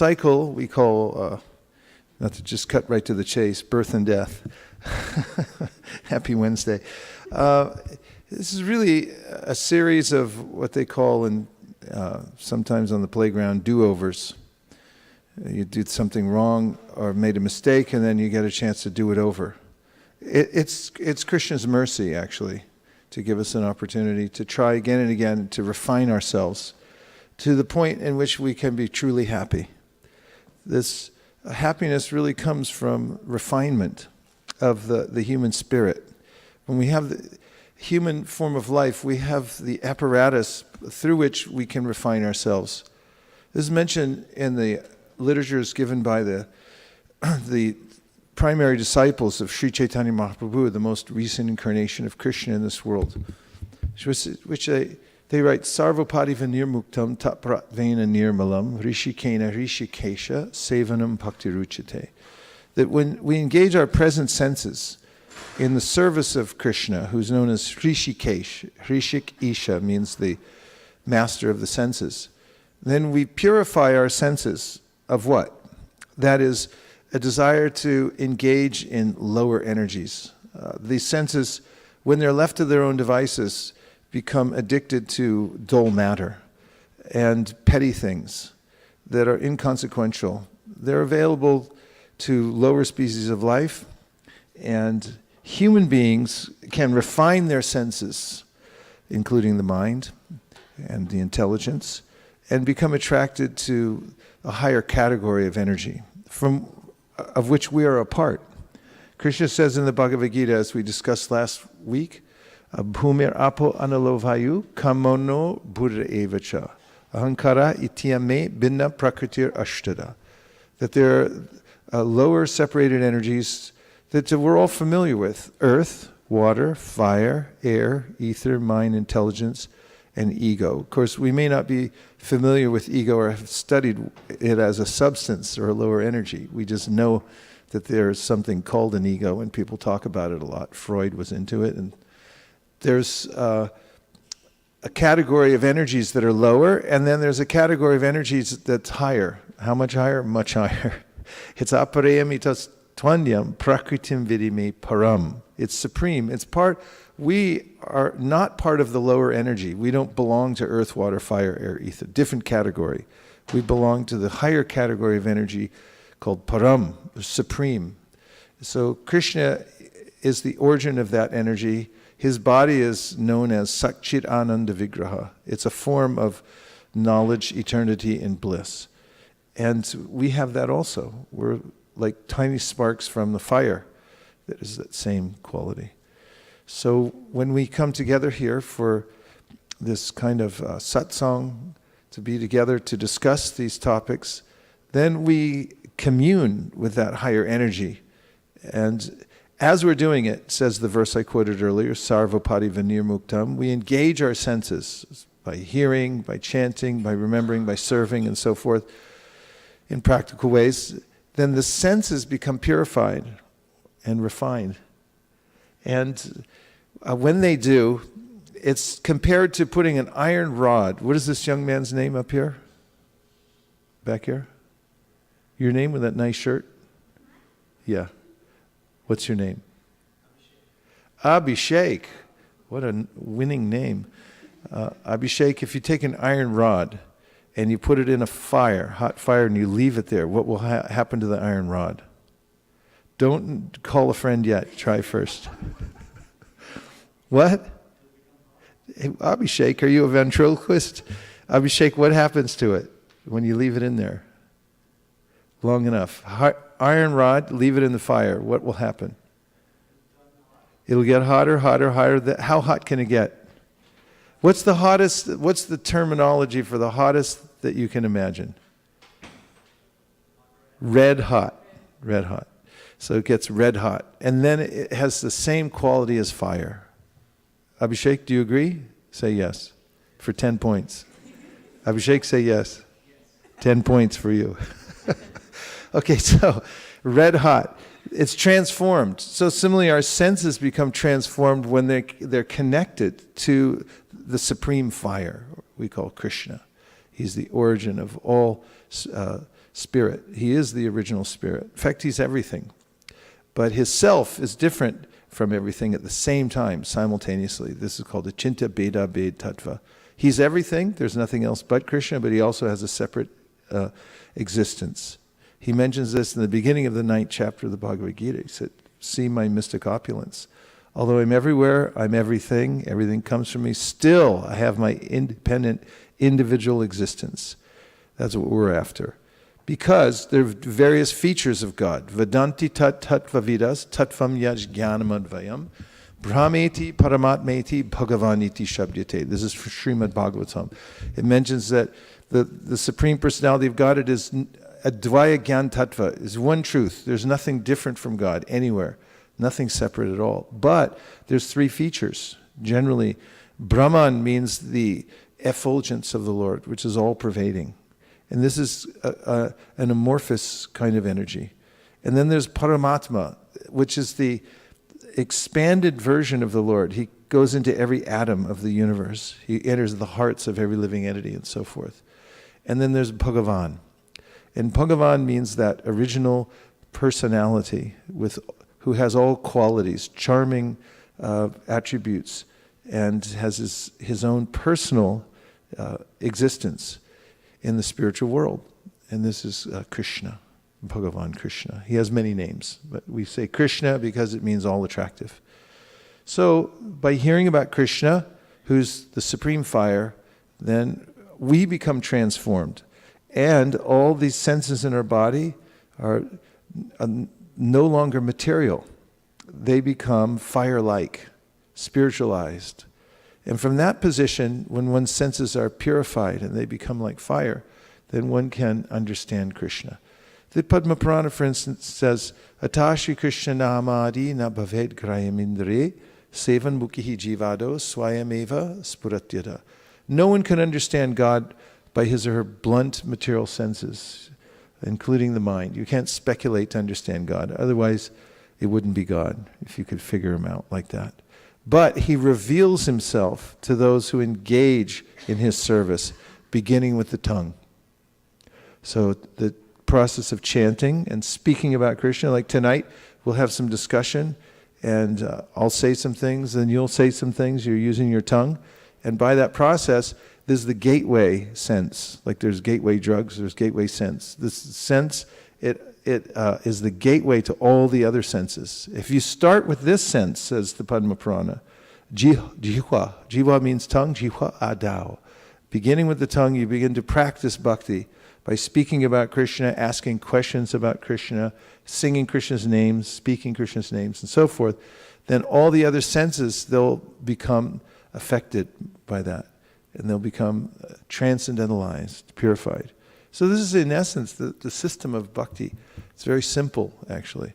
cycle we call, not to just cut right to the chase, birth and death. Happy Wednesday. This is really a series of what they call, sometimes on the playground, do-overs. You did something wrong or made a mistake, and then you get a chance to do it over. It's Krishna's mercy, actually, to give us an opportunity to try again and again to refine ourselves to the point in which we can be truly happy. This happiness really comes from refinement of the human spirit. When we have the human form of life, we have the apparatus through which we can refine ourselves. This is mentioned in the literatures given by the primary disciples of Sri Chaitanya Mahaprabhu, the most recent incarnation of Krishna in this world, which they write, Sarvapadiva nirmuktam tapratvena nirmalam rishikena rishikesha sevanam bhaktiruchate. That when we engage our present senses in the service of Krishna, who's known as Rishikesh, Rishik Isha means the master of the senses, then we purify our senses of what? That is a desire to engage in lower energies. These senses, when they're left to their own devices, become addicted to dull matter and petty things that are inconsequential. They're available to lower species of life, and human beings can refine their senses, including the mind and the intelligence, and become attracted to a higher category of energy, of which we are a part. Krishna says in the Bhagavad Gita, as we discussed last week, Bhumir apo analovayu kamono buddha evacha ahankara ityame binna prakritir ashtada. That there are lower separated energies that we're all familiar with: earth, water, fire, air, ether, mind, intelligence, and ego. Of course, we may not be familiar with ego or have studied it as a substance or a lower energy. We just know that there's something called an ego, and people talk about it a lot. Freud was into it. And there's a category of energies that are lower, and then there's a category of energies that's higher. How much higher? Much higher. It's aparayamitas twanyam prakritim vidime param. It's supreme. It's part. We are not part of the lower energy. We don't belong to earth, water, fire, air, ether. Different category. We belong to the higher category of energy called param, supreme. So Krishna is the origin of that energy. His body is known as Satchit Ananda Vigraha. It's a form of knowledge, eternity, and bliss. And we have that also. We're like tiny sparks from the fire. That is that same quality. So when we come together here for this kind of satsang, to be together to discuss these topics, then we commune with that higher energy. And as we're doing it, says the verse I quoted earlier, Sarvapadiva nirmuktam, we engage our senses by hearing, by chanting, by remembering, by serving, and so forth, in practical ways. Then the senses become purified and refined. And when they do, it's compared to putting an iron rod. What is this young man's name up here? Back here? Your name with that nice shirt? Yeah. What's your name? Abhishek. What a winning name. Abhishek, if you take an iron rod and you put it in a fire, hot fire, and you leave it there, what will happen to the iron rod? Don't call a friend yet. Try first. What? Hey, Abhishek, are you a ventriloquist? Abhishek, what happens to it when you leave it in there long enough? Iron rod, leave it in the fire. What will happen? It'll get hotter, hotter, hotter. How hot can it get? What's the hottest? What's the terminology for the hottest that you can imagine? Red hot. Red hot. So it gets red hot. And then it has the same quality as fire. Abhishek, do you agree? Say yes. For 10 points. Abhishek, say yes. 10 points for you. Okay, so red hot. It's transformed. So similarly, our senses become transformed when they're connected to the supreme fire we call Krishna. He's the origin of all spirit. He is the original spirit. In fact, he's everything. But his self is different from everything at the same time, simultaneously. This is called the Chinta Beda Bed Tattva. He's everything. There's nothing else but Krishna, but he also has a separate existence. He mentions this in the beginning of the 9th chapter of the Bhagavad Gita. He said, see my mystic opulence. Although I'm everywhere, I'm everything, everything comes from me, still I have my independent, individual existence. That's what we're after. Because there are various features of God. Vedanti tat tattva vidas, tattvam yaj jnanam advayam, brahmeti paramatmeti bhagavaniti shabdyate. This is from Srimad Bhagavatam. It mentions that the Supreme Personality of God, it is advaya gyan tattva, is one truth. There's nothing different from God anywhere. Nothing separate at all. But there's 3 features. Generally, Brahman means the effulgence of the Lord, which is all-pervading. And this is an amorphous kind of energy. And then there's Paramatma, which is the expanded version of the Lord. He goes into every atom of the universe. He enters the hearts of every living entity and so forth. And then there's Bhagavan. And Bhagavan means that original personality who has all qualities, charming attributes, and has his own personal existence in the spiritual world. And this is Krishna, Bhagavan Krishna. He has many names, but we say Krishna because it means all attractive. So by hearing about Krishna, who's the supreme fire, then we become transformed. And all these senses in our body are no longer material. They become fire-like, spiritualized. And from that position, when one's senses are purified and they become like fire, then one can understand Krishna. The Padma Purana, for instance, says, Atashi Krishna namadi na bhaved grayamindre sevan mukihi jivado swayameva spuratyada. No one can understand God by his or her blunt material senses, including the mind. You can't speculate to understand God. Otherwise, it wouldn't be God if you could figure him out like that. But he reveals himself to those who engage in his service, beginning with the tongue. So the process of chanting and speaking about Krishna, like tonight, we'll have some discussion, and I'll say some things, and you'll say some things. You're using your tongue. And by that process, there's the gateway sense. Like there's gateway drugs, there's gateway sense. This sense, it is the gateway to all the other senses. If you start with this sense, says the Padma Purana, jihwa. Jihwa means tongue, jihwa adao. Beginning with the tongue, you begin to practice bhakti by speaking about Krishna, asking questions about Krishna, singing Krishna's names, speaking Krishna's names, and so forth. Then all the other senses, they'll become affected by that. And they'll become transcendentalized, purified. So this is, in essence, the system of bhakti. It's very simple, actually.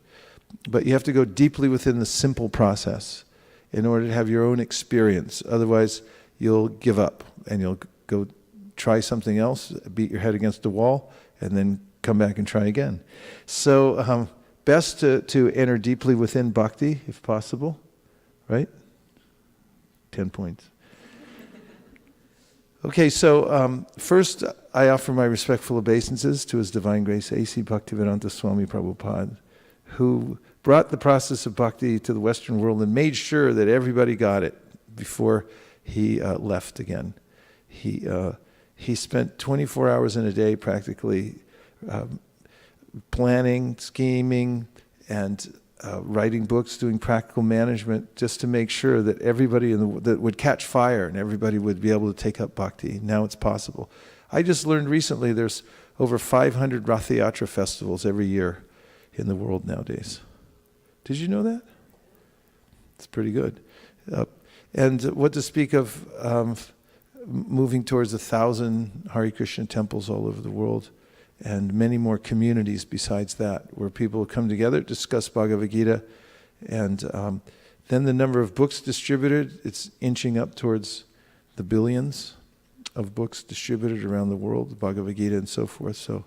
But you have to go deeply within the simple process in order to have your own experience. Otherwise, you'll give up and you'll go try something else, beat your head against the wall, and then come back and try again. So best to enter deeply within bhakti, if possible. Right? 10 points. Okay, so first I offer my respectful obeisances to His Divine Grace A.C. Bhaktivedanta Swami Prabhupada, who brought the process of bhakti to the Western world and made sure that everybody got it before he left again. He spent 24 hours in a day practically planning, scheming, and writing books, doing practical management, just to make sure that everybody that would catch fire and everybody would be able to take up bhakti. Now it's possible. I just learned recently there's over 500 Rath Yatra festivals every year in the world nowadays. Did you know that? It's pretty good. And what to speak of moving towards 1,000 Hare Krishna temples all over the world, and many more communities besides that, where people come together, discuss Bhagavad Gita, and then the number of books distributed, it's inching up towards the billions of books distributed around the world, the Bhagavad Gita and so forth. So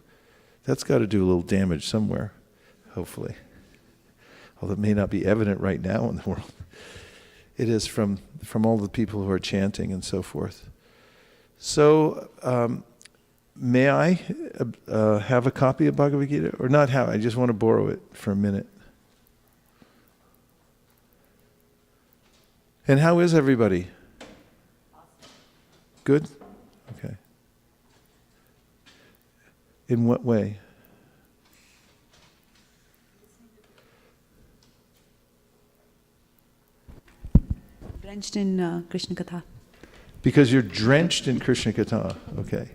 that's got to do a little damage somewhere, hopefully. Although it may not be evident right now in the world. It is from all the people who are chanting and so forth. So May I have a copy of Bhagavad Gita? Or not have, I just want to borrow it for a minute. And how is everybody? Good? Okay. In what way? Drenched in Krishna Katha. Because you're drenched in Krishna Katha. Okay.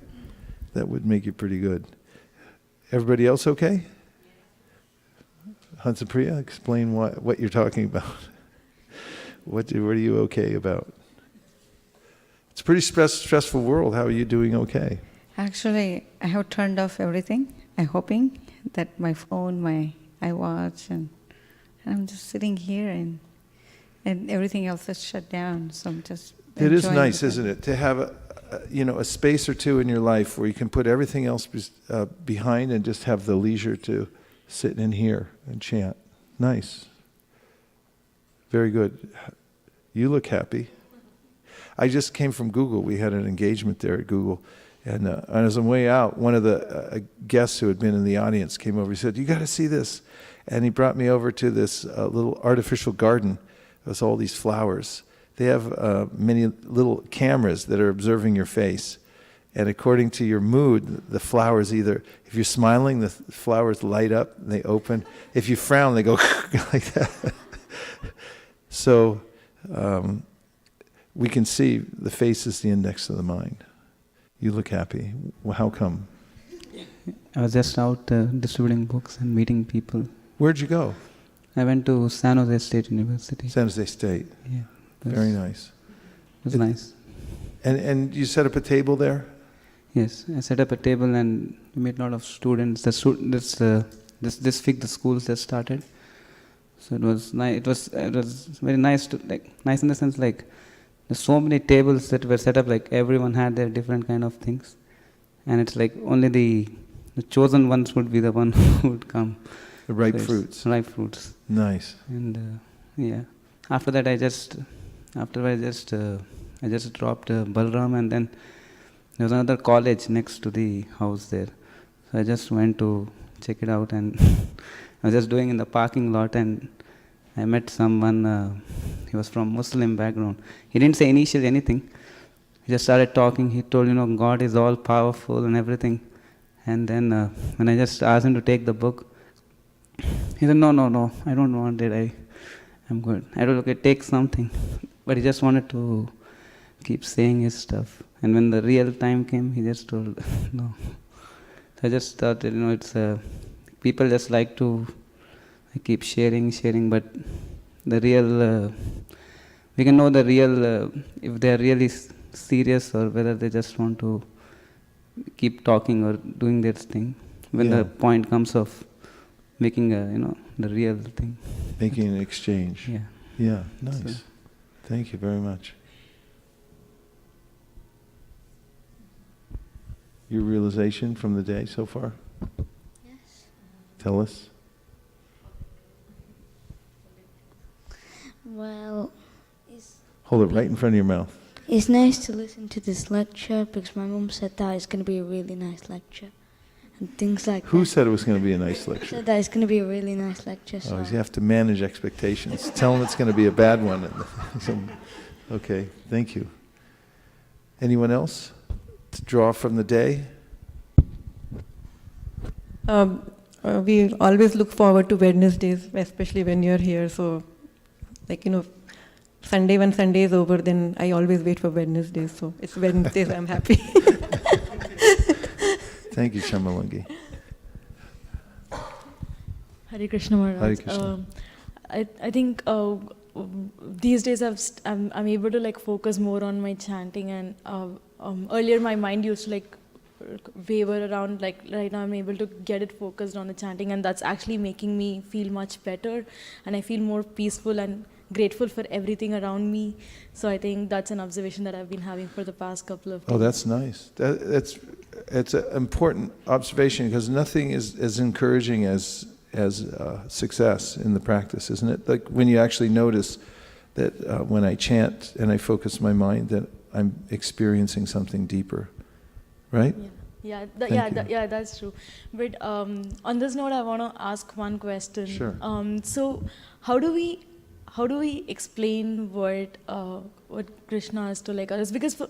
That would make you pretty good. Everybody else okay? Hansapriya, explain what you're talking about. What are you okay about? It's a pretty stressful world. How are you doing okay? Actually, I have turned off everything. I'm hoping that my phone, my iWatch, and I'm just sitting here and everything else is shut down. So I'm just It is nice, isn't it, to have a space or two in your life where you can put everything else behind and just have the leisure to sit in here and chant. Nice. Very good. You look happy. I just came from Google. We had an engagement there at Google. And as I'm way out, one of the guests who had been in the audience came over. He said, "You got to see this." And he brought me over to this little artificial garden with all these flowers. They have many little cameras that are observing your face. And according to your mood, the flowers either, if you're smiling, the flowers light up and they open. If you frown, they go like that. So we can see the face is the index of the mind. You look happy. Well, how come? I was just out distributing books and meeting people. Where'd you go? I went to San Jose State University. San Jose State. Yeah. Very nice. It was nice. And you set up a table there? Yes, I set up a table and we met a lot of students. This week the schools just started, so it was nice. It was very nice nice in the sense there's so many tables that were set up. Everyone had their different kind of things, and it's only the chosen ones would be the one who would come. The ripe fruits. Ripe fruits. Nice. And after that I just dropped Balram, and then there was another college next to the house there. So I just went to check it out, and I was just doing in the parking lot, and I met someone, he was from Muslim background. He didn't say initially anything. He just started talking. He told, God is all powerful and everything. And then when I just asked him to take the book, he said, no, I don't want it. I'm good. I don't, okay, take something. But he just wanted to keep saying his stuff. And when the real time came, he just told, no. So I just thought, it's people just like to keep sharing, but the real, we can know the real, if they're really serious or whether they just want to keep talking or doing their thing. When the point comes of making the real thing. Making an exchange. Yeah. Yeah, nice. So. Thank you very much. Your realization from the day so far? Yes. Tell us. Well, Hold it right in front of your mouth. it's nice to listen to this lecture because my mom said that it's going to be a really nice lecture and things like that. Who said it was going to be a nice She lecture? said that it's going to be a really nice lecture. So. Oh, you have to manage expectations. Tell them it's going to be a bad one. Okay, thank you. Anyone else to draw from the day? We always look forward to Wednesdays, especially when you're here. So, Sunday, when Sunday is over, then I always wait for Wednesdays. So it's Wednesdays, I'm happy. Thank you, Shamalangi. Hare Krishna Maharaj. Hare Krishna. I think these days I'm able to focus more on my chanting, and earlier my mind used to waver around. Right now I'm able to get it focused on the chanting, and that's actually making me feel much better, and I feel more peaceful and grateful for everything around me. So I think that's an observation that I've been having for the past couple of days. Oh, that's nice. It's an important observation because nothing is as encouraging as success in the practice, isn't it? Like when you actually notice that when I chant and I focus my mind, that I'm experiencing something deeper, right? Yeah. Yeah, Thank you. that's true. But on this note, I want to ask one question. Sure. So, how do we explain what Krishna is to like others? Because for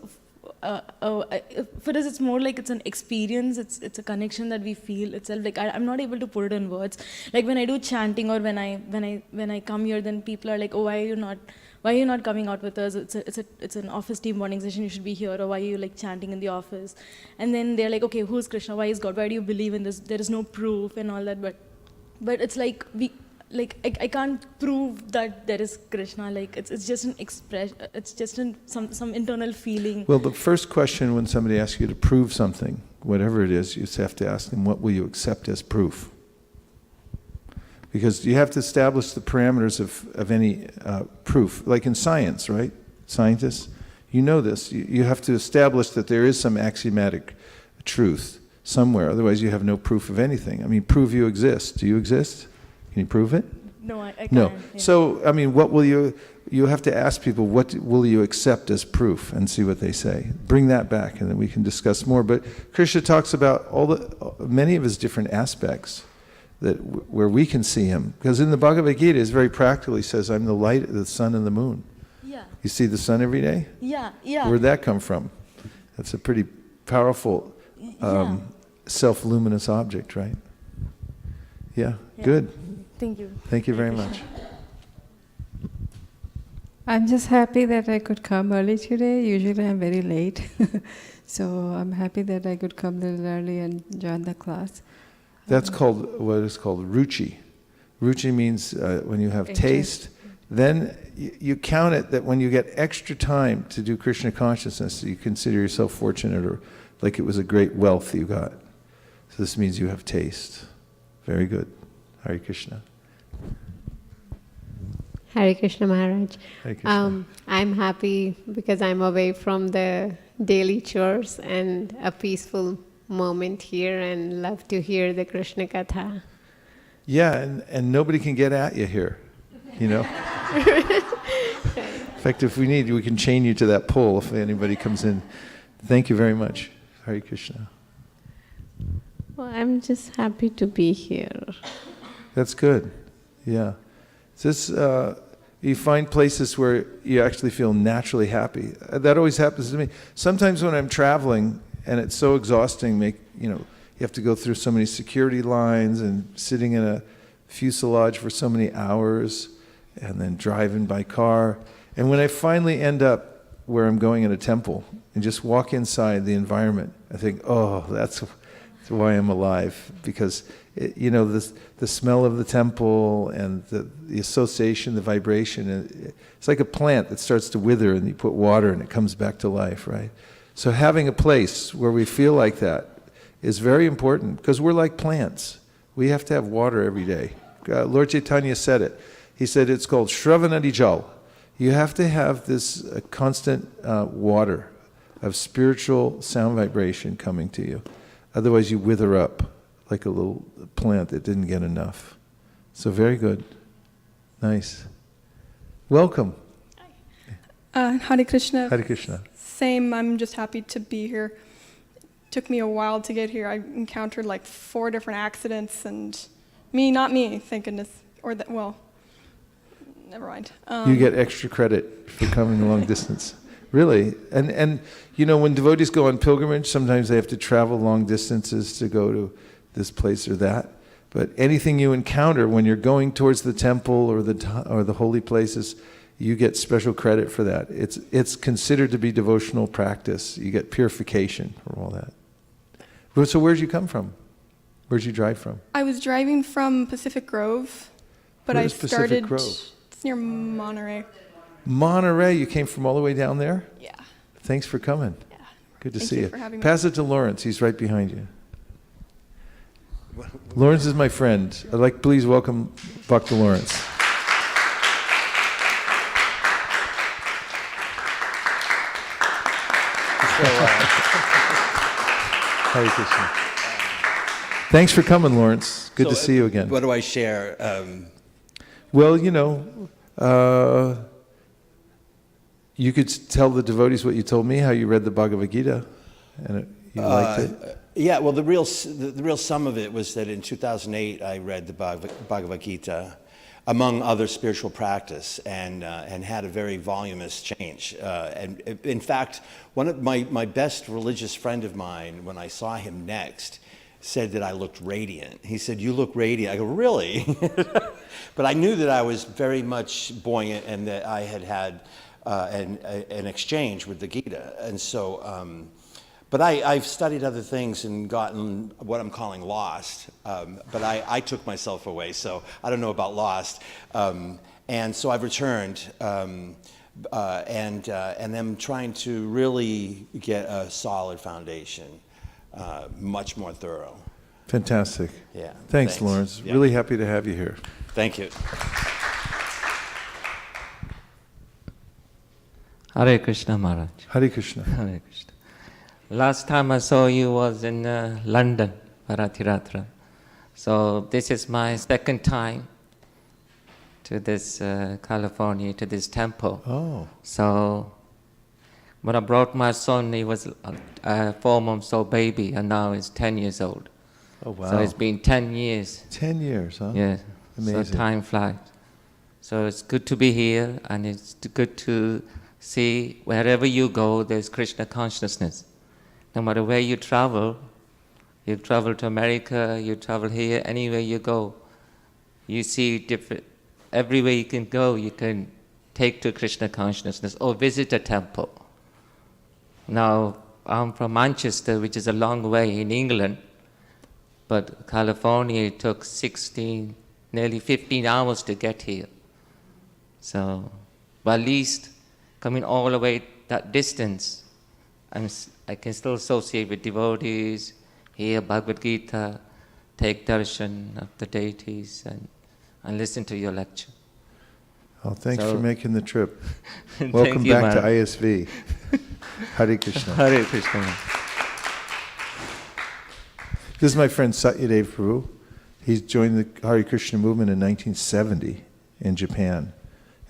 us, it's more like it's an experience. It's a connection that we feel itself. Like I'm not able to put it in words. Like when I do chanting or when I come here, then people are like, oh, why are you not coming out with us? It's an office team bonding session. You should be here. Or why are you like chanting in the office? And then they're like, okay, who's Krishna? Why is God? Why do you believe in this? There is no proof and all that. But it's like I can't prove that there is Krishna. Like it's just an expression. It's just some internal feeling. Well, the first question when somebody asks you to prove something, whatever it is, you just have to ask them, what will you accept as proof? Because you have to establish the parameters of any proof. Like in science, right? Scientists, you know this. You have to establish that there is some axiomatic truth somewhere. Otherwise, you have no proof of anything. I mean, prove you exist. Do you exist? Can you prove it? No, I can't. No. Yeah. So, I mean, what will you have to ask people, what will you accept as proof, and see what they say. Bring that back, and then we can discuss more. But Krishna talks about many of his different aspects where we can see him. Because in the Bhagavad Gita, it's very practical. He says, I'm the light of the sun and the moon. Yeah. You see the sun every day? Yeah. Where'd that come from? That's a pretty powerful self-luminous object, right? Yeah, good. Thank you. Thank you very much. I'm just happy that I could come early today. Usually I'm very late. So I'm happy that I could come a little early and join the class. That's called what is called ruchi. Ruchi means when you have Interest. taste. Then you count it that when you get extra time to do Krishna consciousness, you consider yourself fortunate, or like it was a great wealth you got. So this means you have taste. Very good. Hare Krishna. Hare Krishna Maharaj. Hare Krishna. I'm happy because I'm away from the daily chores and a peaceful moment here, and love to hear the Krishna Katha. Yeah, and nobody can get at you here, you know. In fact, if we need, we can chain you to that pole if anybody comes in. Thank you very much. Hare Krishna. Well, I'm just happy to be here. That's good. Yeah. This, you find places where you actually feel naturally happy. That always happens to me. Sometimes when I'm traveling and it's so exhausting, you have to go through so many security lines and sitting in a fuselage for so many hours and then driving by car. And when I finally end up where I'm going in a temple and just walk inside the environment, I think, oh, that's why I'm alive. Because, the smell of the temple and the association, the vibration, it's like a plant that starts to wither and you put water and it comes back to life, right? So having a place where we feel like that is very important, because we're like plants. We have to have water every day. Lord Chaitanya said it. He said it's called Shravanadi Jal. You have to have this constant water of spiritual sound vibration coming to you. Otherwise you wither up like a little plant that didn't get enough. So very good. Nice. Welcome. Hare Krishna. Hare Krishna. Same, I'm just happy to be here. Took me a while to get here. I encountered like 4 different accidents, and not me, thank goodness. Never mind. You get extra credit for coming a long distance. Really. And when devotees go on pilgrimage, sometimes they have to travel long distances to go to this place or that. But anything you encounter when you're going towards the temple or the holy places, you get special credit for that. It's considered to be devotional practice. You get purification for all that. So where'd you come from? Where'd you drive from? I was driving from Pacific Grove, but Where's Pacific Grove? It's near Monterey. Monterey, you came from all the way down there? Yeah. Thanks for coming. Yeah. Good to Thank see you you. for having me. Pass it to Lawrence. He's right behind you. Lawrence is my friend. Please welcome Bhakta Lawrence. Hare Krishna. Thanks for coming, Lawrence. Good to see you again. What do I share? Well, you could tell the devotees what you told me, how you read the Bhagavad Gita, and you liked it. Yeah, well, the real sum of it was that in 2008 I read the Bhagavad Gita, among other spiritual practice, and had a very voluminous change. And in fact, one of my best religious friend of mine, when I saw him next, said that I looked radiant. He said, "You look radiant." I go, "Really?" But I knew that I was very much buoyant and that I had an exchange with the Gita. And so, but I've studied other things and gotten what I'm calling lost. But I took myself away, so I don't know about lost. And so I've returned, and I'm trying to really get a solid foundation, much more thorough. Fantastic. Yeah. Thanks, Lawrence. Yeah. Really happy to have you here. Thank you. Hare Krishna Maharaj. Hare Krishna. Hare Krishna. Last time I saw you was in London, Paratiratra. So this is my second time to this California, to this temple. Oh. So when I brought my son, he was 4 months old baby, and now he's 10 years old. Oh, wow. So it's been 10 years. 10 years, huh? Yeah. Amazing. So time flies. So it's good to be here, and it's good to see wherever you go, there's Krishna consciousness. No matter where you travel to America, you travel here, anywhere you go, you see different, everywhere you can go, you can take to Krishna consciousness or visit a temple. Now, I'm from Manchester, which is a long way in England, but California, it took nearly 15 hours to get here. So, but at least coming all the way that distance, I can still associate with devotees, hear Bhagavad Gita, take darshan of the deities, and listen to your lecture. Oh, thanks So- for making the trip. Thank Welcome you, back to Maharaj. ISV. Hare Krishna. Hare Krishna. This is my friend Satyadev Prabhu. He joined the Hare Krishna movement in 1970 in Japan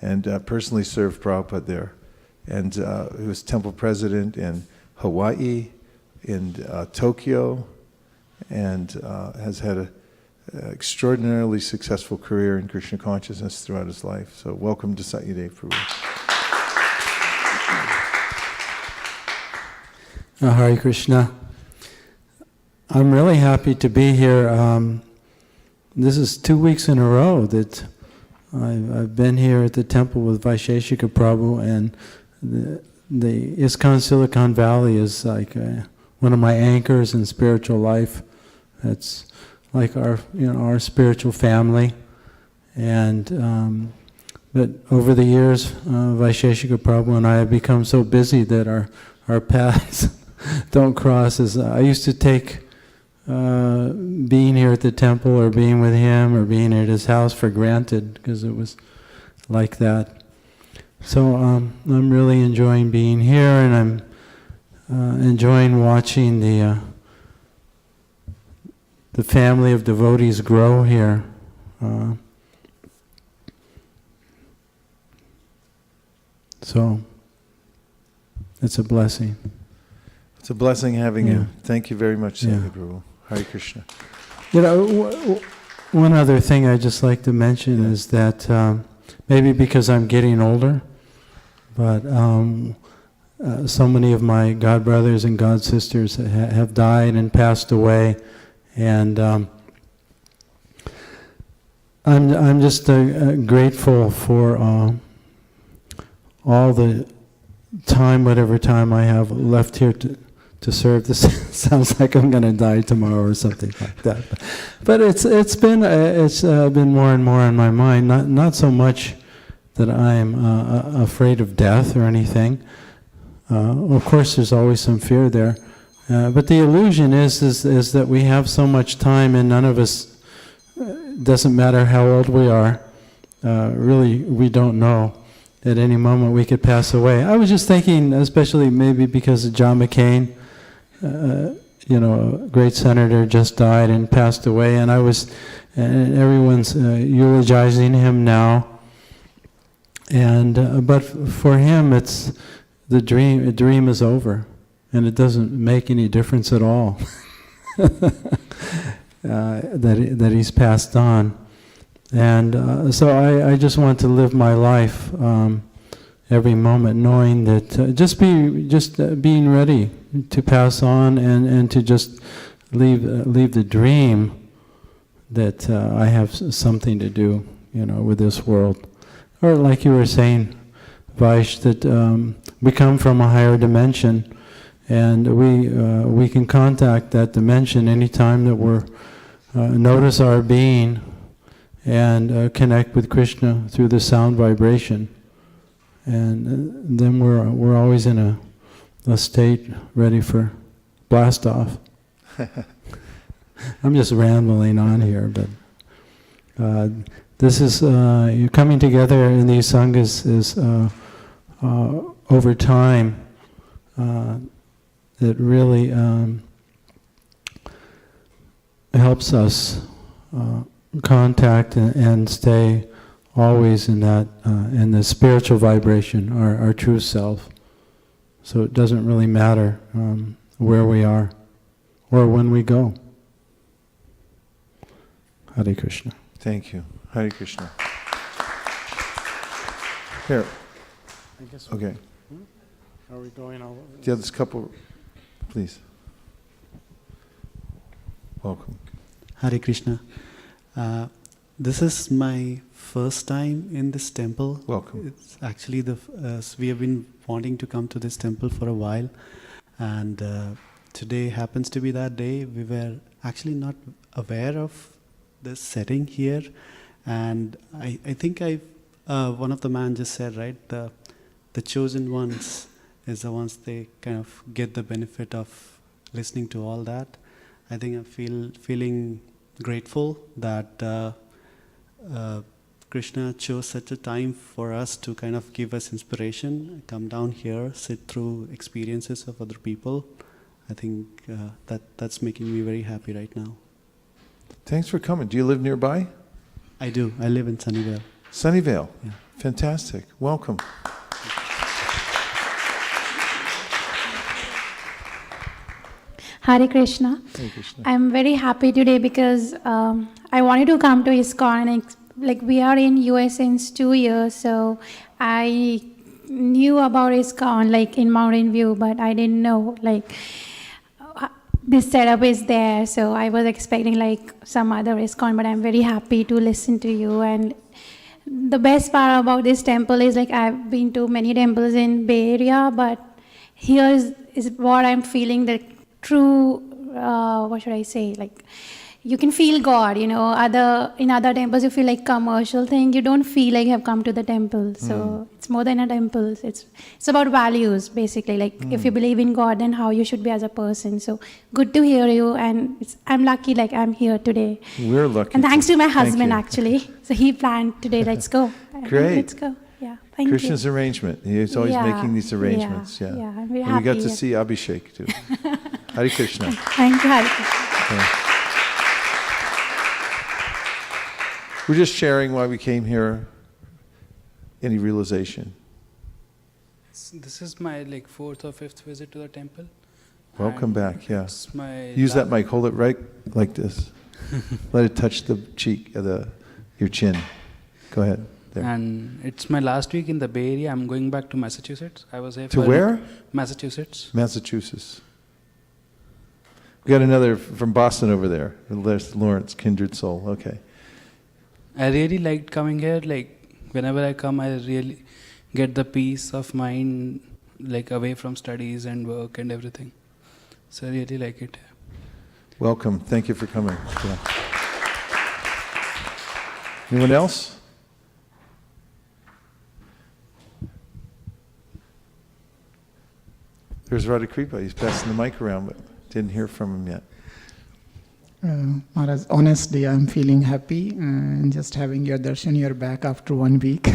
and personally served Prabhupada there. And he was temple president in Hawaii, in Tokyo, and has had an extraordinarily successful career in Krishna consciousness throughout his life. So welcome to Satyadev Prabhu. Hare Krishna. I'm really happy to be here. This is 2 weeks in a row that I've been here at the temple with Vaisesika Prabhu, and the ISKCON Silicon Valley is like one of my anchors in spiritual life. It's like our spiritual family. And but over the years, Vaisesika Prabhu and I have become so busy that our paths don't cross. As I used to take being here at the temple or being with him or being at his house for granted because it was like that. So I'm really enjoying being here, and I'm enjoying watching the family of devotees grow here. So it's a blessing. It's a blessing having Yeah. you. Thank you very much, Yeah. Satyadev Prabhu. Hare Krishna. You know, one other thing I'd just like to mention is that maybe because I'm getting older, but so many of my god brothers and god sisters have died and passed away, and I'm just grateful for all the time, whatever time I have left here to serve. This sounds like I'm going to die tomorrow or something like that. But it's been more and more on my mind. Not so much that I'm afraid of death or anything. Of course, there's always some fear there. But the illusion is that we have so much time, and none of us. Doesn't matter how old we are. Really, we don't know. At any moment we could pass away. I was just thinking, especially maybe because of John McCain, a great senator just died and passed away, and everyone's eulogizing him now. And but for him, it's the dream. A dream is over, and it doesn't make any difference at all. that he's passed on. And so I just want to live my life every moment knowing that just being ready to pass on and to just leave the dream that I have something to do, with this world. Or like you were saying, Vaish, that we come from a higher dimension, and we can contact that dimension anytime that we're notice our being and connect with Krishna through the sound vibration, and then we're always in a state ready for blast off. I'm just rambling on here, but this is you're coming together in these sanghas is over time. It really helps us contact and stay always in that in the spiritual vibration, our true self. So it doesn't really matter where we are or when we go. Hare Krishna. Thank you. Hare Krishna. Here. Okay. Are we going all over? The other couple, please. Welcome. Hare Krishna. This is my first time in this temple. Welcome. It's actually we have been wanting to come to this temple for a while, and today happens to be that day. We were actually not aware of this setting here, and I think one of the man just said, right, the chosen ones is the ones they kind of get the benefit of listening to all that. I think I'm feeling grateful that Krishna chose such a time for us to kind of give us inspiration, come down here, sit through experiences of other people. I think that's making me very happy right now. Thanks for coming. Do you live nearby? I do. I live in Sunnyvale. Sunnyvale. Yeah. Fantastic. Welcome. Hare Krishna. Hare Krishna. I'm very happy today because I wanted to come to ISKCON. And we are in US since 2 years, so I knew about ISKCON in Mountain View, but I didn't know this setup is there. So I was expecting some other ISKCON, but I'm very happy to listen to you. And the best part about this temple is I've been to many temples in Bay Area, but here is what I'm feeling, the true, what should I say, you can feel God, in other temples you feel commercial thing, you don't feel like you have come to the temple. So it's more than a temple, it's about values basically, if you believe in God, then how you should be as a person. So good to hear you, and I'm lucky I'm here today. We're lucky. And thanks to my husband you. actually, so he planned today, let's go. Great. Let's go. Yeah, thank Krishna's you. arrangement. He's always making these arrangements. Yeah. I'm very and happy. we got to see Abhishek too. Hare Krishna. Thank you, Hare Krishna. Okay. We're just sharing why we came here. Any realization? This is my 4th or 5th visit to the temple. Welcome back. Yeah. Use that mic. Hold it right like this. Let it touch the cheek, your chin. Go ahead. There. And it's my last week in the Bay Area. I'm going back to Massachusetts. I was here to where? Massachusetts. Massachusetts. We got another from Boston over there. There's Lawrence, kindred soul. Okay. I really liked coming here. Whenever I come, I really get the peace of mind, away from studies and work and everything. So I really like it. Welcome. Thank you for coming. Yeah. Anyone else? There's Radhakripa. He's passing the mic around, but didn't hear from him yet. Maharaj, honestly, I'm feeling happy and just having your darshan, you're back after 1 week.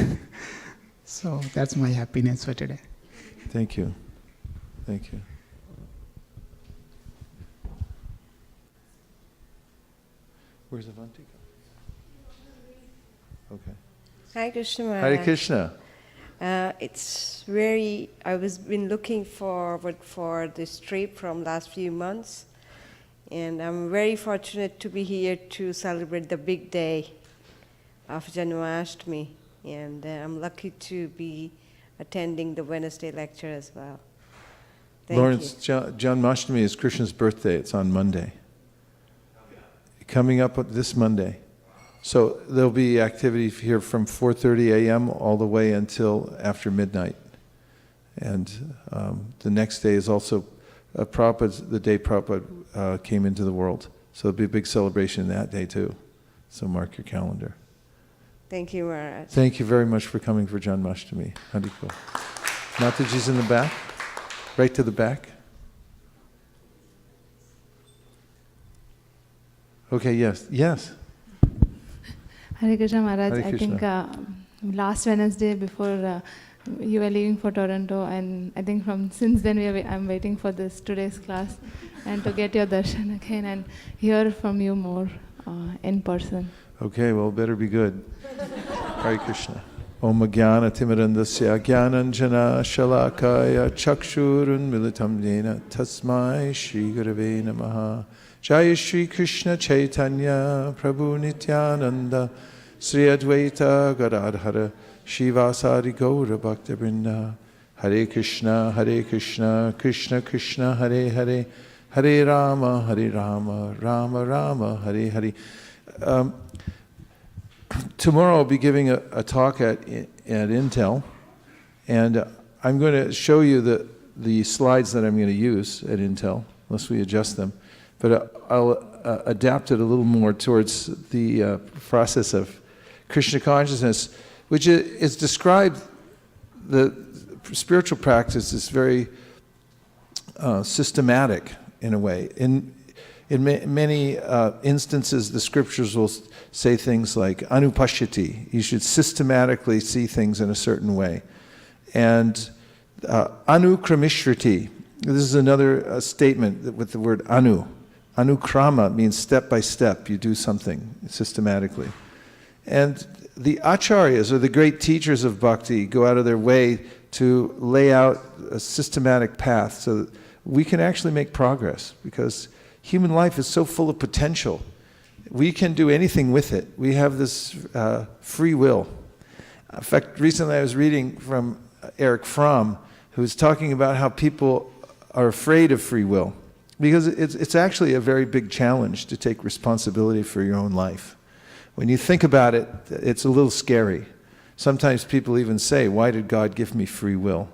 So that's my happiness for today. Thank you. Thank you. Where's Avantika? Okay. Hi, Krishna Maharaj. Hare Krishna. It's I was been looking forward for this trip from last few months. And I'm very fortunate to be here to celebrate the big day of Janmashtami. And I'm lucky to be attending the Wednesday lecture as well. Thank Lawrence, you. Janmashtami is Krishna's birthday. It's on Monday. Coming up this Monday. So there'll be activity here from 4:30 a.m. all the way until after midnight. And the next day is also the day Prabhupada came into the world. So there'll be a big celebration that day too. So mark your calendar. Thank you, Maharaj. Thank you very much for coming for Janmashtami. Hariko. Mataji's in the back. Right to the back. Okay, yes. Yes. Hare Krishna Maharaj. Hare I Krishna. think last Wednesday before you were leaving for Toronto, and I think since then I'm waiting for today's class and to get your darshan again and hear from you more in person. Okay, well, better be good. Hare Krishna. Om Jnana Timirandasya Jnananjana Shalakaya Chakshurun Militam Yena Tasmai Shri Gurave Namaha. Jaya Shri Krishna Chaitanya Prabhu Nityananda Sri Advaita Gadadhara Shivasari Gaura Bhakta Vrinda. Hare Krishna Krishna Krishna Hare Hare Hare Rama Rama Rama Hare Hare. Tomorrow I'll be giving a talk at Intel, and I'm going to show you the slides that I'm going to use at Intel, unless we adjust them. But I'll adapt it a little more towards the process of Krishna consciousness, which is described, the spiritual practice is very systematic in a way. In many instances, the scriptures will say things like anupashyati. You should systematically see things in a certain way. And anukramishvriti. This is another statement with the word anu. Anukrama means step by step. You do something systematically. And the acharyas, or the great teachers of bhakti, go out of their way to lay out a systematic path so that we can actually make progress, because human life is so full of potential. We can do anything with it. We have this free will. In fact, recently I was reading from Erich Fromm, who was talking about how people are afraid of free will, because it's actually a very big challenge to take responsibility for your own life. When you think about it, it's a little scary. Sometimes people even say, why did God give me free will?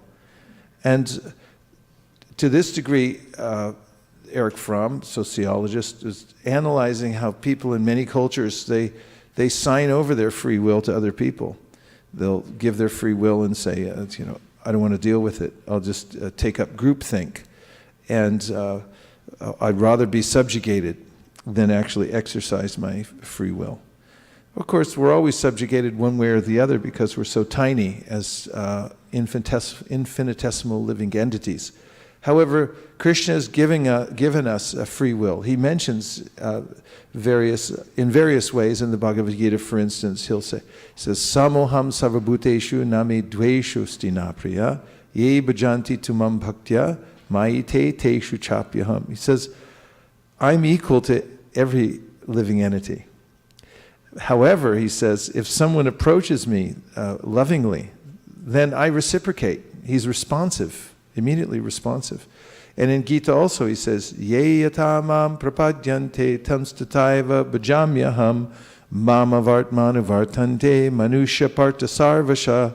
And to this degree, Erich Fromm, sociologist, is analyzing how people in many cultures, they sign over their free will to other people. They'll give their free will and say, I don't want to deal with it. I'll just take up groupthink. And I'd rather be subjugated than actually exercise my free will. Of course, we're always subjugated one way or the other because we're so tiny as infinitesimal living entities. However, Krishna has given us a free will. He mentions in various ways in the Bhagavad Gita, for instance, he says, Samoham sarvabhuteshu nami dveshu stinapriya ye bhajanti tumam bhaktya maite teshu chapyaham. He says, I'm equal to every living entity. However, he says, if someone approaches me lovingly, then I reciprocate. He's responsive, immediately responsive. And in Gita also he says, Ye yatamam prapadyante tamstataiva bhajamyaham mama vartmanu vartante manusha parta sarvasha.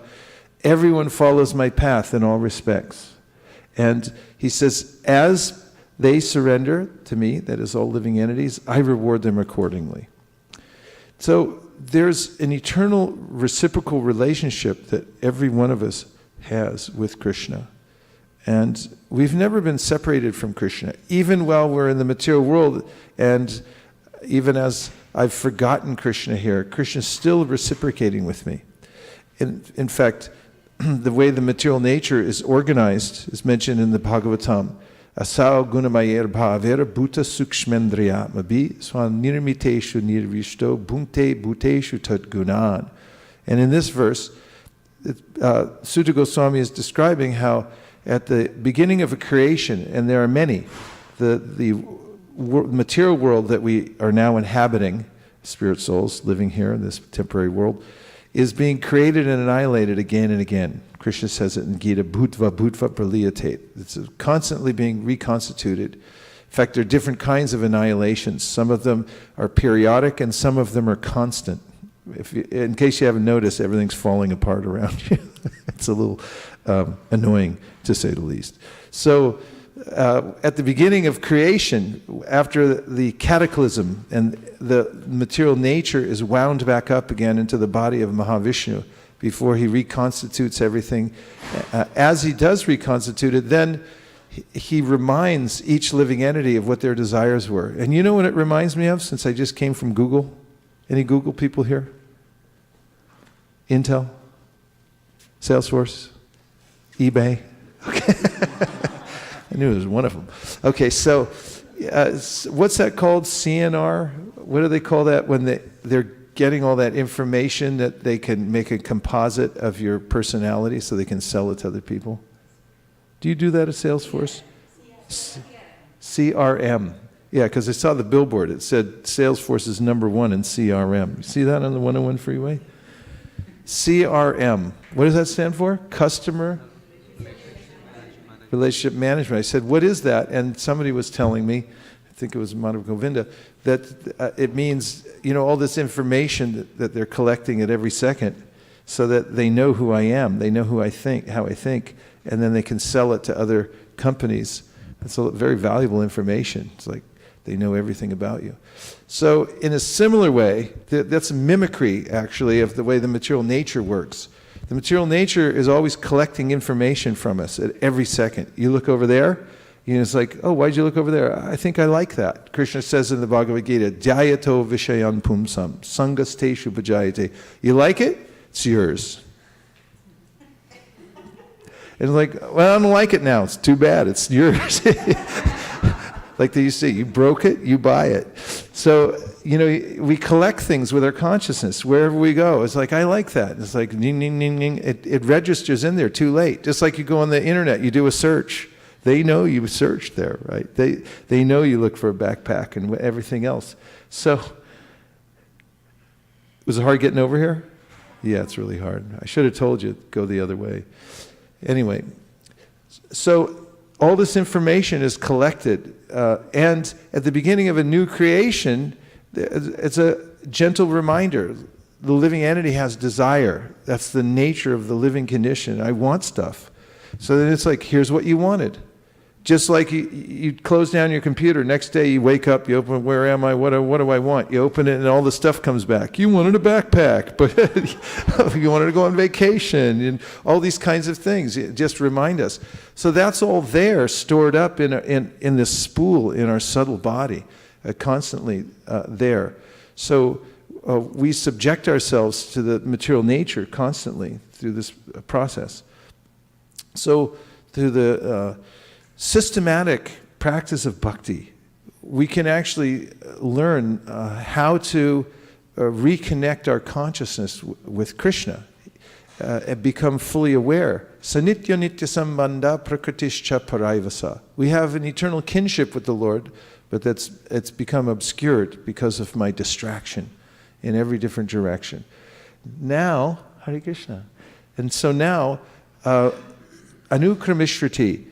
Everyone follows my path in all respects. And he says, as they surrender to me, that is all living entities, I reward them accordingly. So there's an eternal reciprocal relationship that every one of us has with Krishna. And we've never been separated from Krishna, even while we're in the material world. And even as I've forgotten Krishna here, Krishna's still reciprocating with me. In fact, the way the material nature is organized is mentioned in the Bhagavatam. Asao gunamayer bhavera bhuta sukshmendriya mabi swan nirmiteshu nirvishto bhunte bhuteshu tadgunan. And in this verse, Sutta Goswami is describing how at the beginning of a creation, and there are many, the material world that we are now inhabiting, spirit souls living here in this temporary world, is being created and annihilated again and again. Krishna says it in Gita, bhutva bhutva praliyate. It's constantly being reconstituted. In fact, there are different kinds of annihilations. Some of them are periodic and some of them are constant. In case you haven't noticed, everything's falling apart around you. It's a little annoying, to say the least. So, at the beginning of creation, after the cataclysm and the material nature is wound back up again into the body of Mahavishnu before he reconstitutes everything, as he does reconstitute it, then he reminds each living entity of what their desires were. And you know what it reminds me of, since I just came from Google? Any Google people here? Intel? Salesforce? eBay? Okay. I knew it was one of them. Okay, so what's that called? CNR? What do they call that when they're getting all that information that they can make a composite of your personality so they can sell it to other people? Do you do that at Salesforce? CRM. Yeah, because I saw the billboard. It said Salesforce is #1 in CRM. You see that on the 101 freeway? CRM. What does that stand for? Customer Relationship Management. I said, what is that? And somebody was telling me, I think it was Madhav Govinda, that it means, all this information that they're collecting at every second so that they know who I am, they know who I think, how I think, and then they can sell it to other companies. It's very valuable information. It's like they know everything about you. So in a similar way, that's a mimicry, actually, of the way the material nature works. The material nature is always collecting information from us at every second. You look over there, it's like, oh, why'd you look over there? I think I like that. Krishna says in the Bhagavad Gita, Dhyayato vishayan pumsam, sangasteshu bhajayate. You like it? It's yours. And it's like, well, I don't like it now. It's too bad. It's yours. Like they used to say, you broke it, you buy it. So, we collect things with our consciousness wherever we go. It's like, I like that. It's like, ning, ning, ning, ning. It registers in there too late. Just like you go on the internet, you do a search. They know you searched there, right? They know you look for a backpack and everything else. So, was it hard getting over here? Yeah, it's really hard. I should have told you to go the other way. Anyway, so all this information is collected, and at the beginning of a new creation, it's a gentle reminder. The living entity has desire. That's the nature of the living condition. I want stuff. So then it's like, here's what you wanted. Just like you close down your computer, next day you wake up, you open, where am I, what do I want? You open it and all the stuff comes back. You wanted a backpack, but you wanted to go on vacation, and all these kinds of things. Just remind us. So that's all there, stored up in this spool in our subtle body, constantly there. So we subject ourselves to the material nature constantly through this process. So through the systematic practice of bhakti, we can actually learn how to reconnect our consciousness with Krishna and become fully aware. Sanitya nitya sambandha prakritischa paraivasa. We have an eternal kinship with the Lord, but it's become obscured because of my distraction in every different direction. Now, Hare Krishna. And so now, Anukramishruti,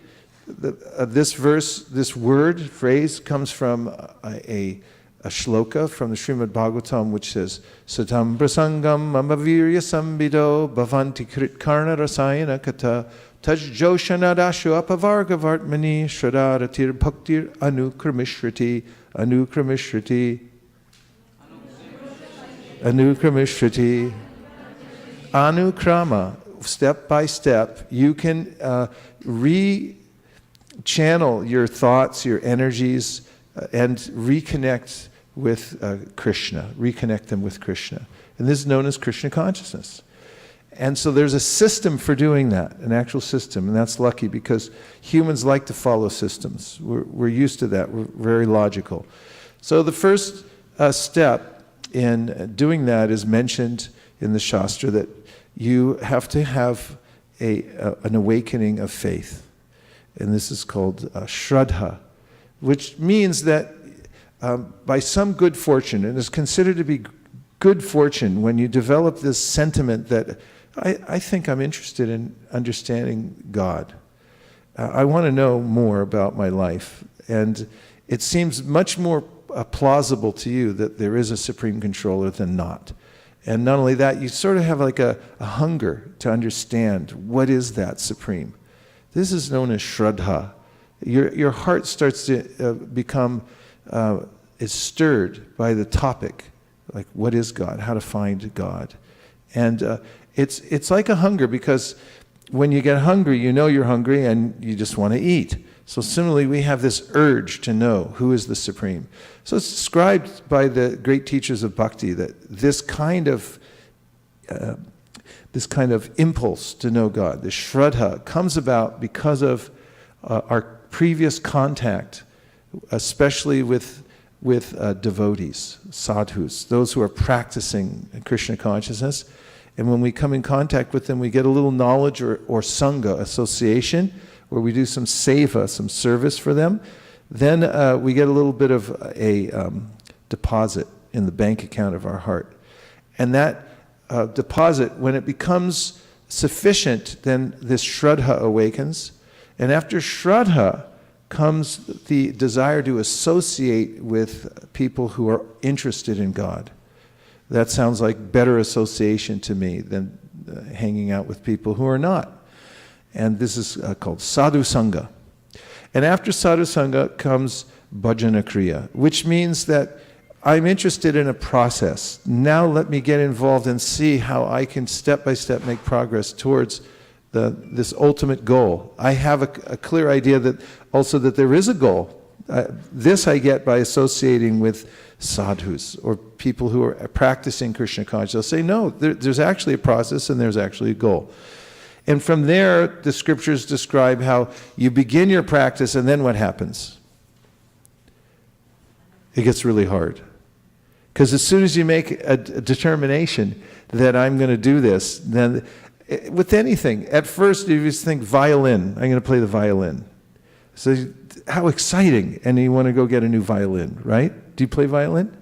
this verse, this phrase comes from a shloka from the Srimad Bhagavatam, which says, Satam prasangam mamavirya sambido bhavanti kritkarna rasayana kata tajjoshanadashu apavarga vartmani shradaratir bhaktir anukramishruti anukramishruti anukramishruti anukrama. Step by step, you can channel your thoughts, your energies, and reconnect with Krishna, reconnect them with Krishna. And this is known as Krishna consciousness. And so there's a system for doing that, an actual system, and that's lucky because humans like to follow systems. We're used to that, we're very logical. So the first step in doing that is mentioned in the Shastra, that you have to have an awakening of faith. And this is called Shraddha, which means that by some good fortune, and it's considered to be good fortune when you develop this sentiment that I think I'm interested in understanding God. I want to know more about my life. And it seems much more plausible to you that there is a supreme controller than not. And not only that, you sort of have like a hunger to understand what is that supreme. This is known as Shraddha. Your heart starts to become is stirred by the topic, like what is God, how to find God. And it's like a hunger, because when you get hungry, you know you're hungry and you just want to eat. So similarly, we have this urge to know who is the Supreme. So it's described by the great teachers of bhakti that this kind of impulse to know God, this shraddha, comes about because of our previous contact, especially with devotees, sadhus, those who are practicing Krishna consciousness. And when we come in contact with them, we get a little knowledge or sangha, association, where we do some seva, some service for them. Then we get a little bit of a deposit in the bank account of our heart. And that deposit, when it becomes sufficient, then this shraddha awakens. And after shraddha comes the desire to associate with people who are interested in God. That sounds like better association to me than hanging out with people who are not. And this is called sadhu sangha. And after sadhu sangha comes bhajana kriya, which means that I'm interested in a process. Now let me get involved and see how I can step by step make progress towards this ultimate goal. I have a clear idea that also that there is a goal. This I get by associating with sadhus or people who are practicing Krishna consciousness. They'll say, no, there's actually a process and there's actually a goal. And from there, the scriptures describe how you begin your practice and then what happens? It gets really hard. Because as soon as you make a determination that I'm going to do this, then with anything, at first you just think violin, I'm going to play the violin. So how exciting, and you want to go get a new violin, right? Do you play violin?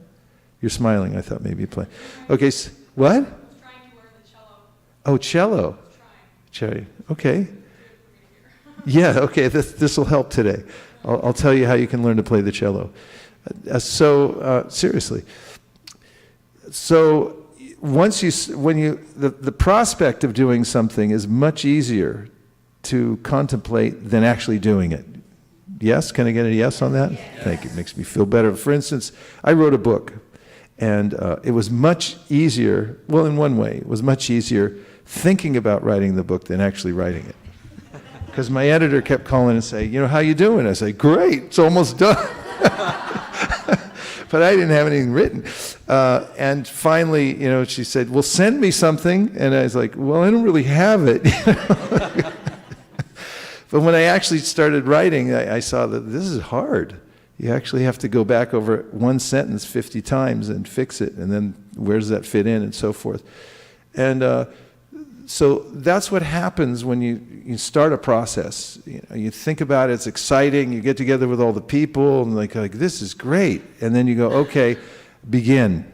You're smiling, I thought maybe you play. Okay, what? I'm trying to learn the cello. Oh, cello. Cherry. Okay. Yeah, okay, this will help today. I'll tell you how you can learn to play the cello. Seriously. So the prospect of doing something is much easier to contemplate than actually doing it. Yes? Can I get a yes on that? Yes. Thank you. It makes me feel better. For instance, I wrote a book, and it was much easier, well, in one way, it was much easier thinking about writing the book than actually writing it. Because my editor kept calling and saying, how you doing? I say, great, it's almost done. But I didn't have anything written. And finally, she said, well, send me something. And I was like, well, I don't really have it. But when I actually started writing, I saw that this is hard. You actually have to go back over one sentence 50 times and fix it. And then where does that fit in and so forth. And so that's what happens when you start a process. You think about it, it's exciting, you get together with all the people, and like this is great. And then you go, okay, begin.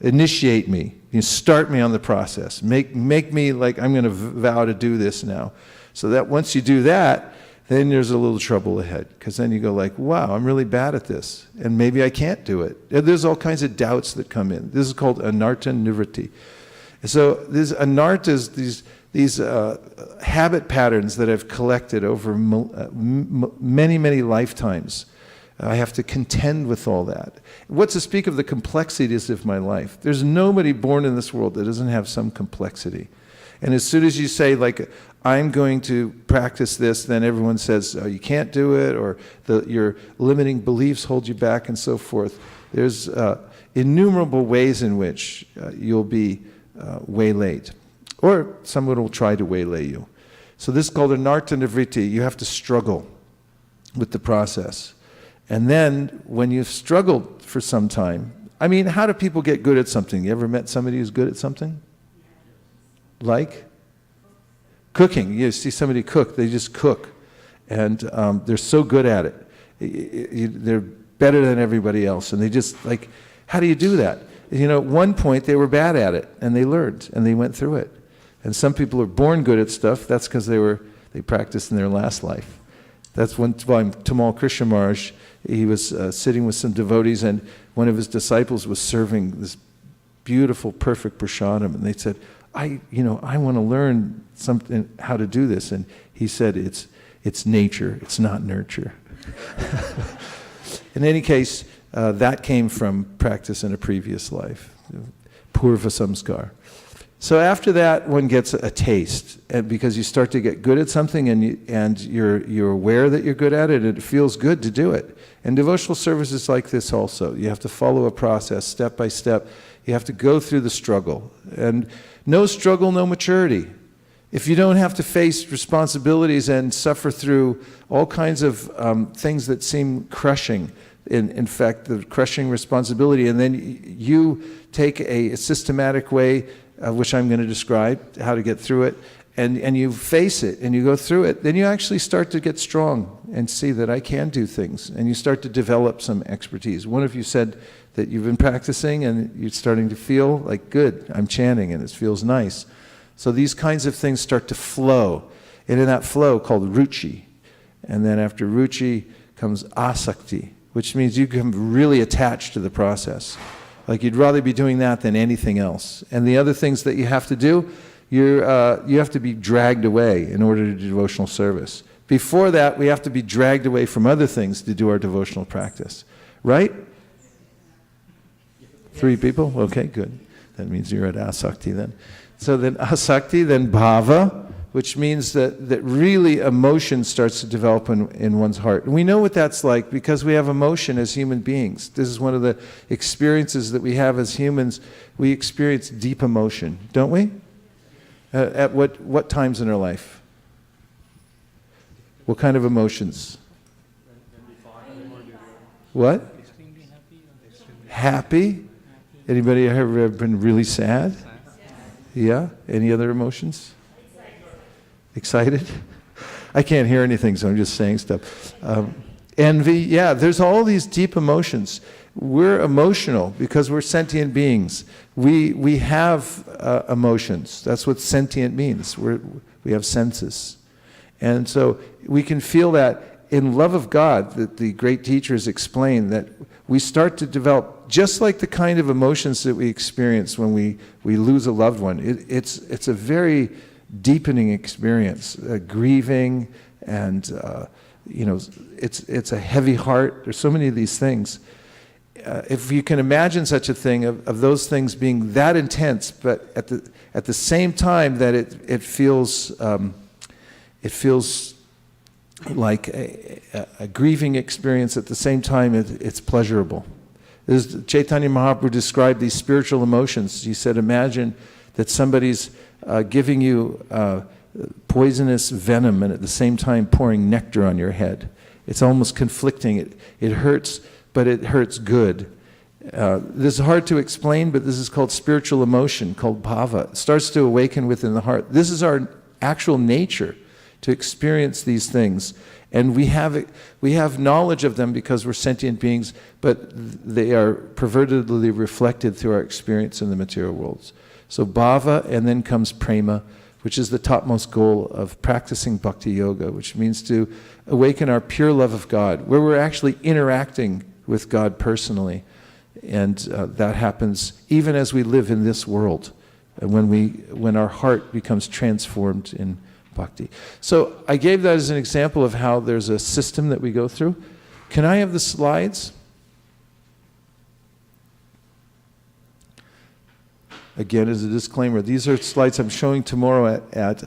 Initiate me. Start me on the process. Make me like I'm going to vow to do this now. So that once you do that, then there's a little trouble ahead. Because then you go like, wow, I'm really bad at this. And maybe I can't do it. There's all kinds of doubts that come in. This is called anartha nivritti. So this anarthas, these habit patterns that I've collected over many, many lifetimes. I have to contend with all that. What to speak of the complexities of my life? There's nobody born in this world that doesn't have some complexity. And as soon as you say, like, I'm going to practice this, then everyone says, oh, you can't do it, or your limiting beliefs hold you back, and so forth. There's innumerable ways in which you'll be waylaid, or someone will try to waylay you. So this is called anartha nivritti. You have to struggle with the process. And then when you've struggled for some time, I mean, how do people get good at something? You ever met somebody who's good at something? Like? Cooking. You see somebody cook, they just cook. And they're so good at it. They're better than everybody else. And they just like, how do you do that? You know, at one point they were bad at it, and they learned, and they went through it. And some people are born good at stuff. That's because they practiced in their last life. That's one time Tamal Krishna Maharaj, he was sitting with some devotees, and one of his disciples was serving this beautiful, perfect prasadam, and they said, I want to learn something, how to do this. And he said, it's nature, it's not nurture. In any case, that came from practice in a previous life, purva samskar. So after that, one gets a taste, and because you start to get good at something, and you're aware that you're good at it, and it feels good to do it. And devotional service is like this also. You have to follow a process, step by step. You have to go through the struggle. And no struggle, no maturity. If you don't have to face responsibilities and suffer through all kinds of things that seem crushing, in fact, the crushing responsibility, and then you take a systematic way, which I'm going to describe, how to get through it, and you face it, and you go through it, then you actually start to get strong and see that I can do things, and you start to develop some expertise. One of you said that you've been practicing, and you're starting to feel like, good, I'm chanting, and it feels nice. So these kinds of things start to flow, and in that flow called ruchi, and then after ruchi comes asakti, which means you become really attached to the process. Like you'd rather be doing that than anything else. And the other things that you have to do, you have to be dragged away in order to do devotional service. Before that, we have to be dragged away from other things to do our devotional practice. Right? 3 people? Okay, good. That means you're at asakti then. So then asakti, then bhava, which means that really emotion starts to develop in one's heart. And we know what that's like because we have emotion as human beings. This is one of the experiences that we have as humans. We experience deep emotion, don't we? At what times in our life? What kind of emotions? What? Happy? Anybody ever been really sad? Yeah? Any other emotions? Excited? I can't hear anything, so I'm just saying stuff. Envy, yeah, there's all these deep emotions. We're emotional because we're sentient beings. We have emotions. That's what sentient means. We have senses. And so we can feel that in love of God, that the great teachers explain, that we start to develop just like the kind of emotions that we experience when we lose a loved one. It's a very deepening experience, grieving, and it's a heavy heart. There's so many of these things. If you can imagine such a thing, of those things being that intense, but at the same time that it feels like a grieving experience, at the same time it's pleasurable. As Chaitanya Mahaprabhu described these spiritual emotions, he said, imagine that somebody's giving you poisonous venom and at the same time pouring nectar on your head. It's almost conflicting. It hurts, but it hurts good. This is hard to explain, but this is called spiritual emotion, called bhava. It starts to awaken within the heart. This is our actual nature, to experience these things. And we have knowledge of them because we're sentient beings, but they are pervertedly reflected through our experience in the material worlds. So bhava, and then comes prema, which is the topmost goal of practicing bhakti yoga, which means to awaken our pure love of God, where we're actually interacting with God personally. And that happens even as we live in this world, when our heart becomes transformed in bhakti. So I gave that as an example of how there's a system that we go through. Can I have the slides? Again, as a disclaimer, these are slides I'm showing tomorrow at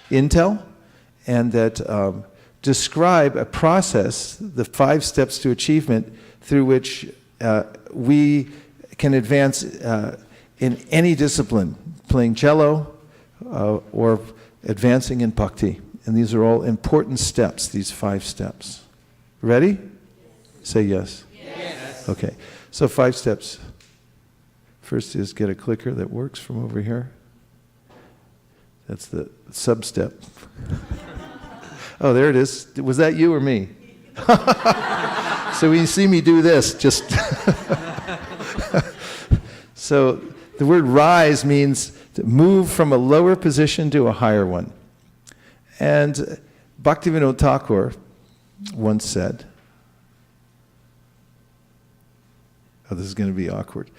Intel, and that describe a process, the 5 steps to achievement, through which we can advance in any discipline, playing cello or advancing in bhakti. And these are all important steps, these 5 steps. Ready? Say yes. Yes. Okay. So 5 steps. First is get a clicker that works from over here. That's the sub-step. Oh, there it is. Was that you or me? So when you see me do this, just... So the word rise means to move from a lower position to a higher one. And Bhaktivinoda Thakur once said, oh, this is going to be awkward.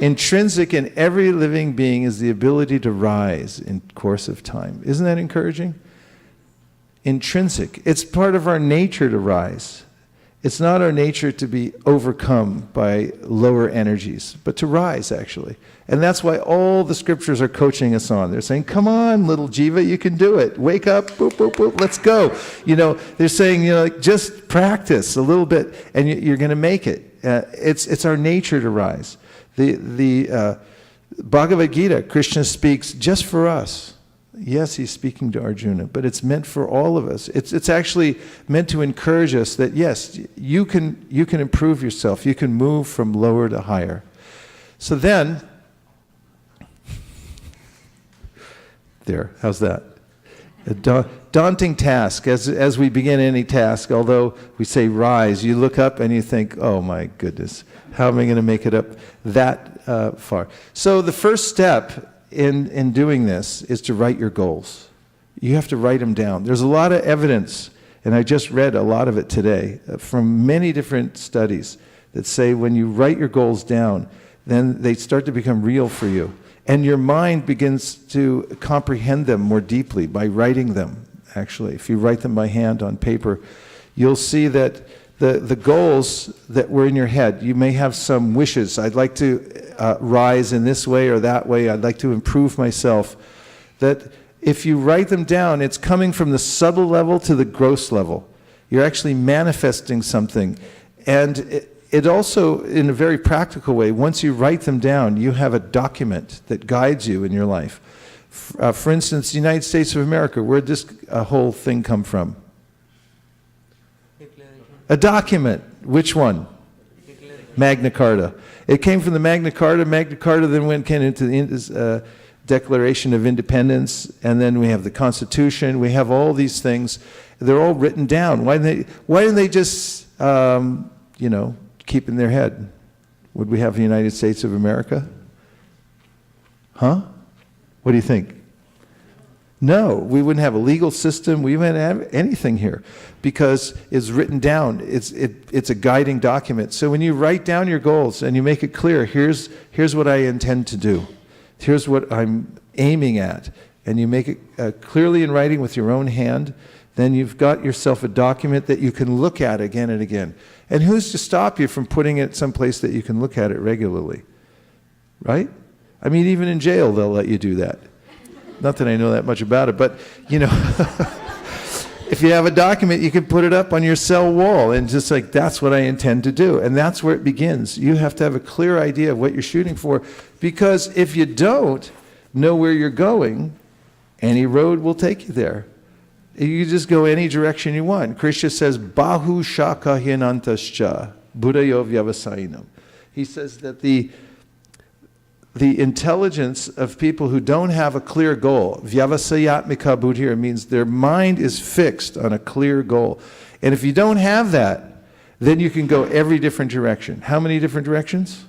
Intrinsic in every living being is the ability to rise in course of time. Isn't that encouraging? Intrinsic. It's part of our nature to rise. It's not our nature to be overcome by lower energies, but to rise, actually. And that's why all the scriptures are coaching us on. They're saying, come on, little Jiva, you can do it. Wake up, boop, boop, boop, let's go. You know, they're saying, you know, just practice a little bit and you're going to make it. It's our nature to rise. The Bhagavad Gita, Krishna speaks just for us. Yes, he's speaking to Arjuna, but it's meant for all of us. It's actually meant to encourage us that yes, you can improve yourself. You can move from lower to higher. So then, there, how's that? A daunting task. As we begin any task, although we say rise, you look up and you think, oh my goodness, how am I going to make it up that far? So the first step in doing this is to write your goals. You have to write them down. There's a lot of evidence, and I just read a lot of it today, from many different studies that say when you write your goals down, then they start to become real for you. And your mind begins to comprehend them more deeply by writing them, actually. If you write them by hand on paper, you'll see that the goals that were in your head, you may have some wishes. I'd like to rise in this way or that way. I'd like to improve myself. That if you write them down, it's coming from the subtle level to the gross level. You're actually manifesting something. And it also, in a very practical way, once you write them down, you have a document that guides you in your life. For instance, the United States of America, where did this whole thing come from? A document. Which one? Magna Carta. It came from the Magna Carta. Magna Carta then went into the Declaration of Independence, and then we have the Constitution. We have all these things. They're all written down. Why didn't they just, keep in their head? Would we have the United States of America? Huh? What do you think? No, we wouldn't have a legal system. We wouldn't have anything here because it's written down. It's a guiding document. So when you write down your goals and you make it clear, here's what I intend to do. Here's what I'm aiming at. And you make it clearly in writing with your own hand, then you've got yourself a document that you can look at again and again. And who's to stop you from putting it someplace that you can look at it regularly? Right? I mean, even in jail, they'll let you do that. Not that I know that much about it, but, if you have a document, you can put it up on your cell wall and just like, that's what I intend to do. And that's where it begins. You have to have a clear idea of what you're shooting for, because if you don't know where you're going, any road will take you there. You just go any direction you want. Krishna says, Bahu Shaka Hyanantascha Buddhayo Vyavasainam. He says that the intelligence of people who don't have a clear goal, Vyavasayatmika Buddhira, means their mind is fixed on a clear goal. And if you don't have that, then you can go every different direction. How many different directions?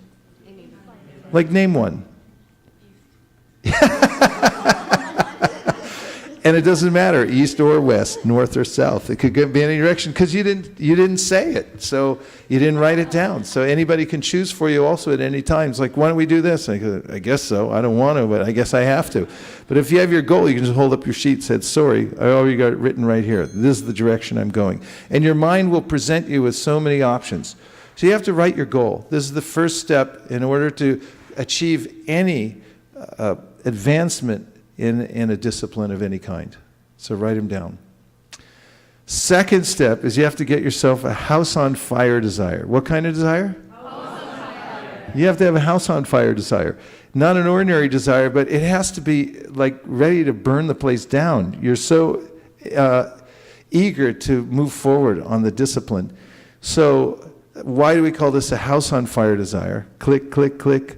Like name one. And it doesn't matter, east or west, north or south. It could be any direction because you didn't say it, so you didn't write it down. So anybody can choose for you also at any time. It's like, why don't we do this? I go, I guess so. I don't want to, but I guess I have to. But if you have your goal, you can just hold up your sheet and say, sorry, I already got it written right here. This is the direction I'm going. And your mind will present you with so many options. So you have to write your goal. This is the first step in order to achieve any advancement in a discipline of any kind. So write them down. Second step is you have to get yourself a house on fire desire. What kind of desire? House on fire. You have to have a house on fire desire. Not an ordinary desire, but it has to be like ready to burn the place down. You're so eager to move forward on the discipline. So why do we call this a house on fire desire? Click, click, click,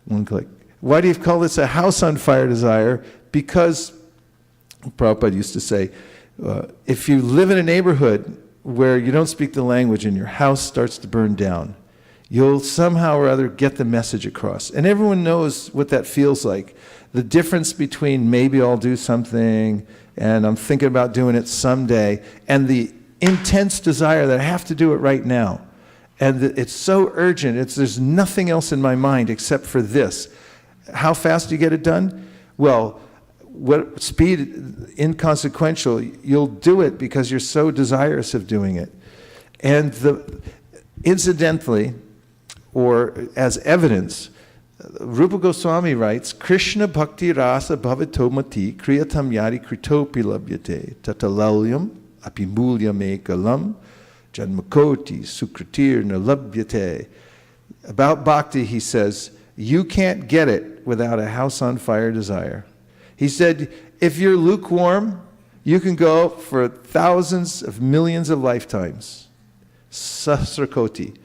one click. Why do you call this a house on fire desire? Because Prabhupada used to say, if you live in a neighborhood where you don't speak the language and your house starts to burn down, you'll somehow or other get the message across. And everyone knows what that feels like. The difference between maybe I'll do something and I'm thinking about doing it someday, and the intense desire that I have to do it right now. And it's so urgent, there's nothing else in my mind except for this. How fast do you get it done? Well, what speed, inconsequential, you'll do it because you're so desirous of doing it. And incidentally, or as evidence, Rupa Goswami writes, Krishna bhakti rasa bhavatomati kriyatam yari kritopi labhyate tatalalyam apimulyam ekalam janmakoti sukritir nalabhyate. About bhakti, he says, you can't get it without a house on fire desire. He said, if you're lukewarm, you can go for thousands of millions of lifetimes. Sasrakoti.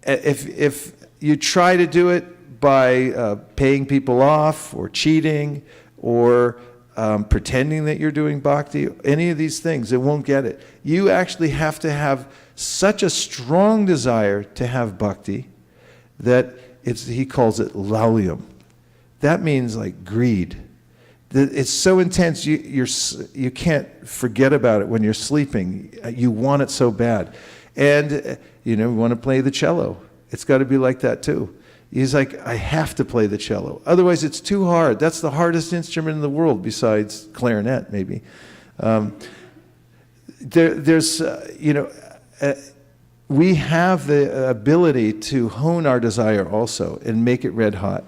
If you try to do it by paying people off or cheating or pretending that you're doing bhakti, any of these things, it won't get it. You actually have to have such a strong desire to have bhakti that he calls it lalyam. That means like greed. It's so intense, you can't forget about it when you're sleeping. You want it so bad. And, you want to play the cello. It's got to be like that too. He's like, I have to play the cello. Otherwise, it's too hard. That's the hardest instrument in the world besides clarinet, maybe. We have the ability to hone our desire also and make it red hot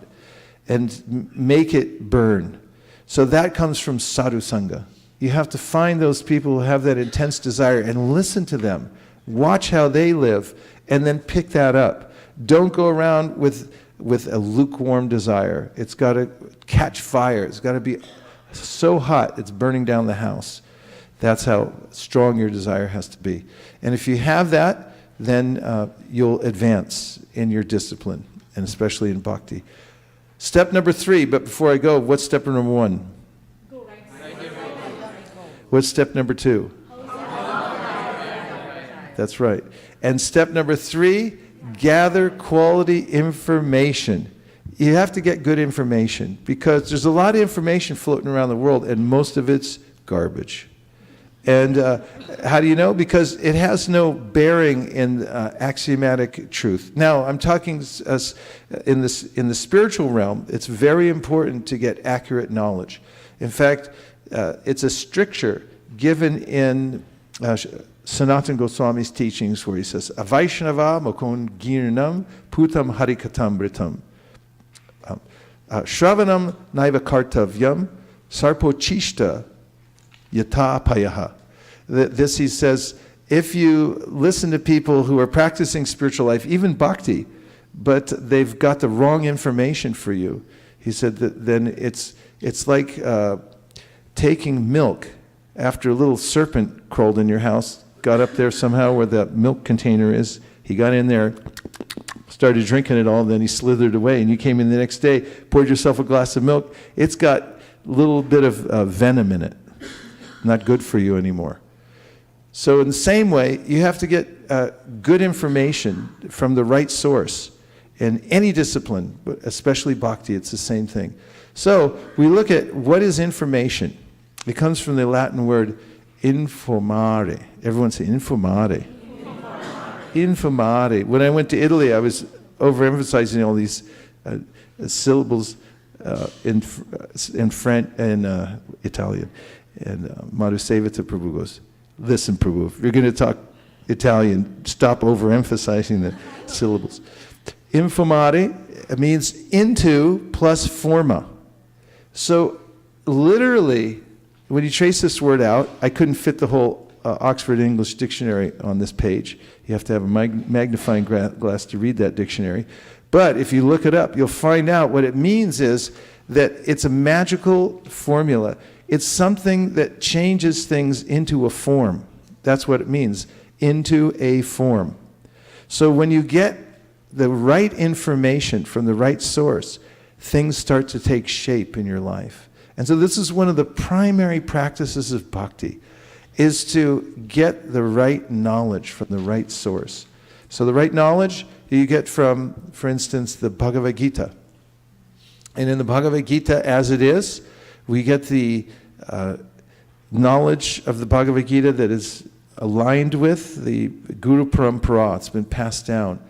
and make it burn. So that comes from sadhu sangha. You have to find those people who have that intense desire and listen to them. Watch how they live and then pick that up. Don't go around with a lukewarm desire. It's got to catch fire. It's got to be so hot it's burning down the house. That's how strong your desire has to be. And if you have that, then you'll advance in your discipline, and especially in bhakti. Step number 3, but before I go, what's step number 1? What's step number 2? That's right. And step number 3, gather quality information. You have to get good information because there's a lot of information floating around the world and most of it's garbage. And how do you know? Because it has no bearing in axiomatic truth. Now, I'm talking in the spiritual realm, it's very important to get accurate knowledge. In fact, it's a stricture given in Sanatana Goswami's teachings where he says, Avaishnava mokon girnam putam harikatambritam. Shravanam naiva kartavyam sarpochishta yata payaha. This, he says, if you listen to people who are practicing spiritual life, even bhakti, but they've got the wrong information for you, he said that then it's like taking milk after a little serpent crawled in your house, got up there somehow where the milk container is. He got in there, started drinking it all, then he slithered away. And you came in the next day, poured yourself a glass of milk. It's got a little bit of venom in it. Not good for you anymore. So in the same way, you have to get good information from the right source. In any discipline, but especially bhakti, it's the same thing. So we look at what is information. It comes from the Latin word informare. Everyone say informare. Informare. When I went to Italy, I was overemphasizing all these syllables in French and Italian. And Madhusevita Prabhu goes, listen, Prabhu, if you're going to talk Italian, stop overemphasizing the syllables. Informare means into plus forma. So literally, when you trace this word out, I couldn't fit the whole Oxford English Dictionary on this page. You have to have a magnifying glass to read that dictionary. But if you look it up, you'll find out what it means is that it's a magical formula. It's something that changes things into a form. That's what it means, into a form. So when you get the right information from the right source, things start to take shape in your life. And so this is one of the primary practices of bhakti. is to get the right knowledge from the right source. So the right knowledge you get from, for instance, the Bhagavad Gita. And in the Bhagavad Gita as it is, we get the knowledge of the Bhagavad Gita that is aligned with the Guru Parampara. It's been passed down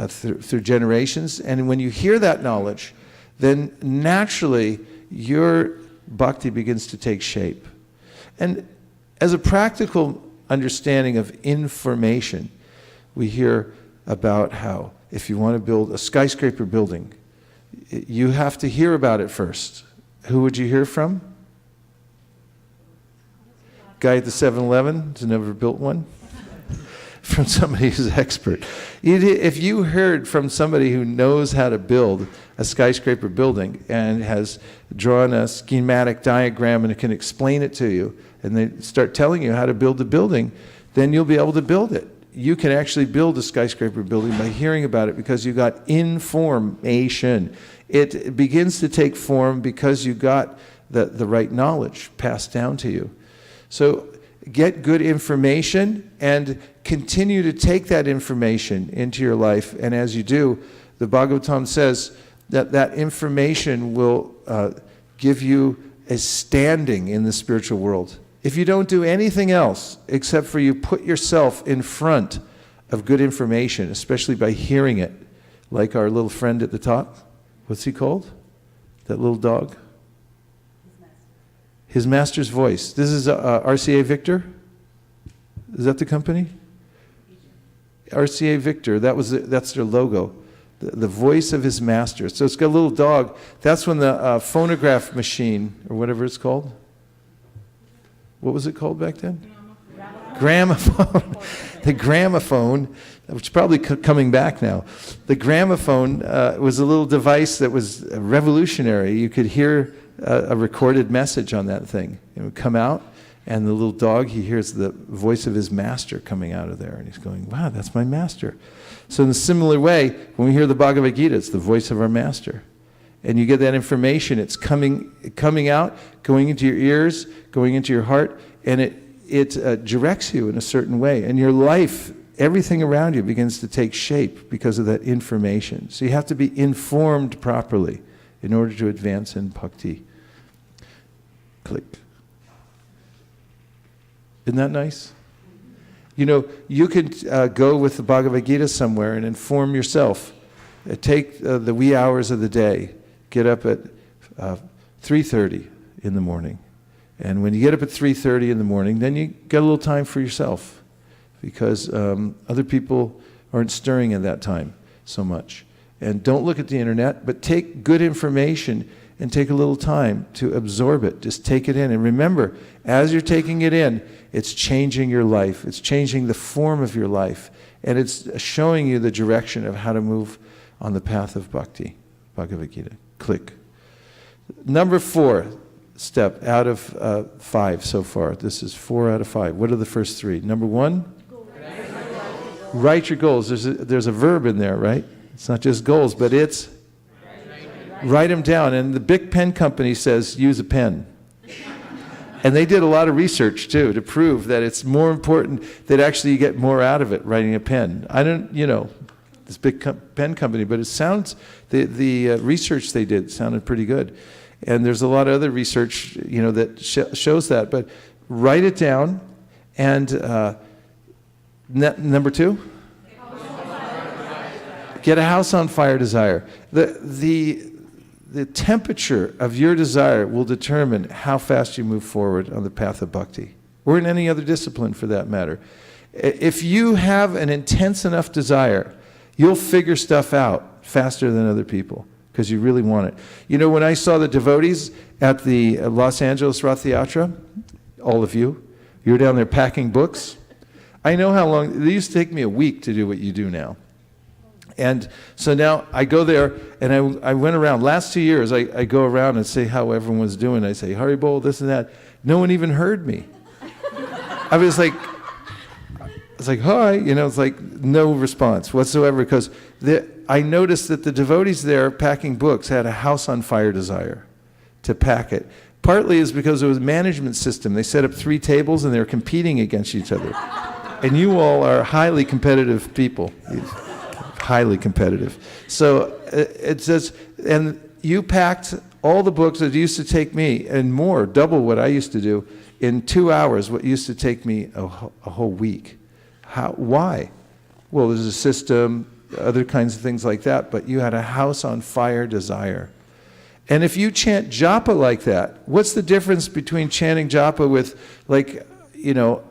through generations. And when you hear that knowledge, then naturally your bhakti begins to take shape. And as a practical understanding of information, we hear about how if you want to build a skyscraper building, you have to hear about it first. Who would you hear from? Guy at the 7-Eleven who's never built one? From somebody who's an expert. If you heard from somebody who knows how to build a skyscraper building and has drawn a schematic diagram and can explain it to you, and they start telling you how to build the building, then you'll be able to build it. You can actually build a skyscraper building by hearing about it because you got information. It begins to take form because you got the right knowledge passed down to you. So get good information and continue to take that information into your life. And as you do, the Bhagavatam says that that information will give you a standing in the spiritual world. If you don't do anything else except for you put yourself in front of good information, especially by hearing it, like our little friend at the top, what's he called? That little dog? His master's voice. This is RCA Victor? Is that the company? RCA Victor, that's their logo. The voice of his master. So it's got a little dog. That's when the phonograph machine, or whatever it's called. What was it called back then? Gramophone. The gramophone, which is probably coming back now. The gramophone was a little device that was revolutionary. You could hear a recorded message on that thing. It would come out, and the little dog, he hears the voice of his master coming out of there, and he's going, wow, that's my master. So in a similar way, when we hear the Bhagavad Gita, it's the voice of our master. And you get that information, it's coming out, going into your ears, going into your heart, and it directs you in a certain way. And your life, everything around you begins to take shape because of that information. So you have to be informed properly in order to advance in bhakti. Click. Isn't that nice? You know, you could go with the Bhagavad Gita somewhere and inform yourself. Take the wee hours of the day. Get up at 3:30 in the morning. And when you get up at 3:30 in the morning, then you get a little time for yourself because other people aren't stirring at that time so much. And don't look at the internet, but take good information and take a little time to absorb it. Just take it in. And remember, as you're taking it in, it's changing your life. It's changing the form of your life. And it's showing you the direction of how to move on the path of bhakti. Bhagavad Gita. Click. Number 4 step out of 5 so far. This is 4 out of 5. What are the first 3? Number 1? Write your goals. There's a verb in there, right? It's not just goals, but it's write them down. And the Bic Pen Company says use a pen. And they did a lot of research too to prove that it's more important that actually you get more out of it writing a pen. I don't, this big pen company, but it sounds, the research they did sounded pretty good. And there's a lot of other research, that shows that. But write it down. And number 2? Get a house on fire desire. The temperature of your desire will determine how fast you move forward on the path of bhakti, or in any other discipline for that matter. If you have an intense enough desire, you'll figure stuff out faster than other people because you really want it. When I saw the devotees at the Los Angeles Rath Yatra, all of you were down there packing books. I know how long, it used to take me a week to do what you do now. And so now I go there, and I went around. Last 2 years, I go around and say how everyone was doing. I say, Haribol, this and that. No one even heard me. I was like, hi, it's like no response whatsoever, because I noticed that the devotees there packing books had a house on fire desire to pack it. Partly is because it was a management system. They set up 3 tables and they're competing against each other. And you all are highly competitive people. Highly competitive. So it says, and you packed all the books that used to take me, and more, double what I used to do, in 2 hours, what used to take me a whole week. Why? Well, there's a system, other kinds of things like that, but you had a house on fire desire. And if you chant japa like that, what's the difference between chanting japa with, like, I don't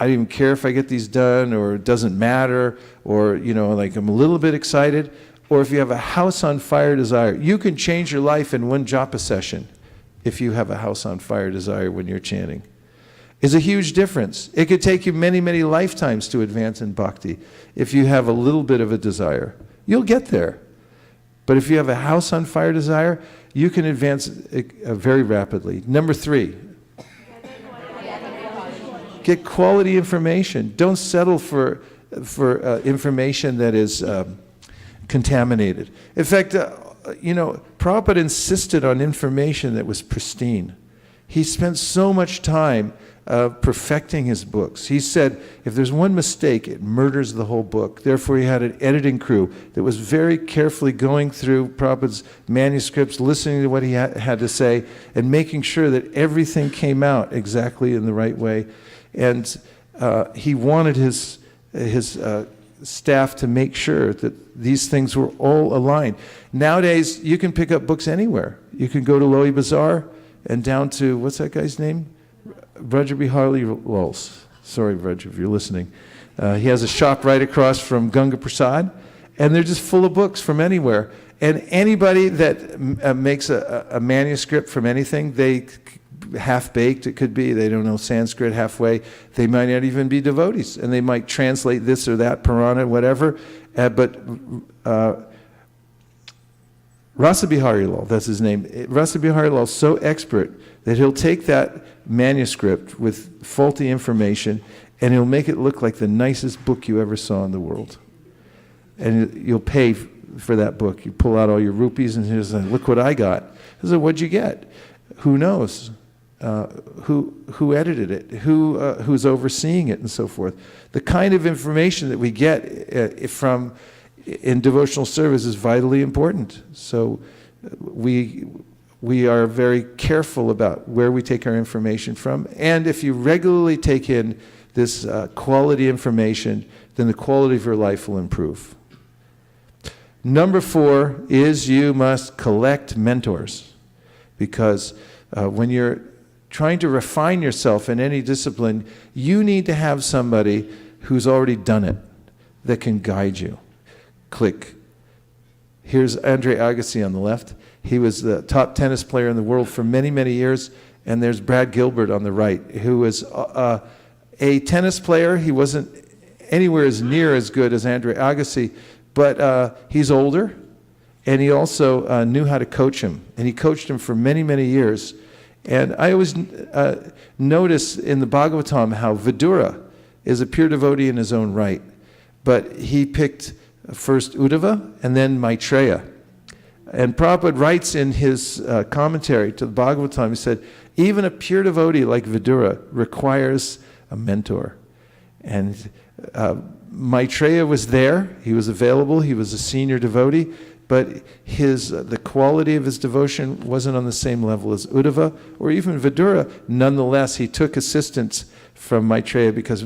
even care if I get these done, or it doesn't matter, or, like I'm a little bit excited, or if you have a house on fire desire. You can change your life in one japa session if you have a house on fire desire when you're chanting. It's a huge difference. It could take you many, many lifetimes to advance in bhakti if you have a little bit of a desire. You'll get there. But if you have a house on fire desire, you can advance very rapidly. Number 3, get quality information. Don't settle for information that is contaminated. In fact, Prabhupada insisted on information that was pristine. He spent so much time perfecting his books. He said, if there's one mistake, it murders the whole book. Therefore, he had an editing crew that was very carefully going through Prabhupada's manuscripts, listening to what he had to say, and making sure that everything came out exactly in the right way. And he wanted his staff to make sure that these things were all aligned. Nowadays, you can pick up books anywhere. You can go to Lowy Bazaar and down to, what's that guy's name? Vraja Bihari Lals. Sorry, Vraj, if you're listening. He has a shop right across from Ganga Prasad, and they're just full of books from anywhere. And anybody that makes a manuscript from anything, they half-baked, it could be, they don't know Sanskrit halfway, they might not even be devotees, and they might translate this or that Purana, whatever, but Rasa Bihari Lal, that's his name. Rasa Bihari Lal is so expert that he'll take that manuscript with faulty information and he'll make it look like the nicest book you ever saw in the world. And you'll pay for that book. You pull out all your rupees and he's like, look what I got. I said, what'd you get? Who knows? Who edited it? Who's overseeing it, and so forth. The kind of information that we get in devotional service is vitally important. So we are very careful about where we take our information from. And if you regularly take in this quality information, then the quality of your life will improve. Number 4 is you must collect mentors, because when you're trying to refine yourself in any discipline, you need to have somebody who's already done it that can guide you. Click. Here's Andre Agassi on the left. He was the top tennis player in the world for many, many years. And there's Brad Gilbert on the right, who was a tennis player. He wasn't anywhere as near as good as Andre Agassi, but he's older, and he also knew how to coach him. And he coached him for many, many years. And I always notice in the Bhagavatam how Vidura is a pure devotee in his own right. But he picked first Uddhava and then Maitreya. And Prabhupada writes in his commentary to the Bhagavatam, he said, even a pure devotee like Vidura requires a mentor. And Maitreya was there, he was available, he was a senior devotee, but the quality of his devotion wasn't on the same level as Uddhava or even Vidura. Nonetheless, he took assistance from Maitreya because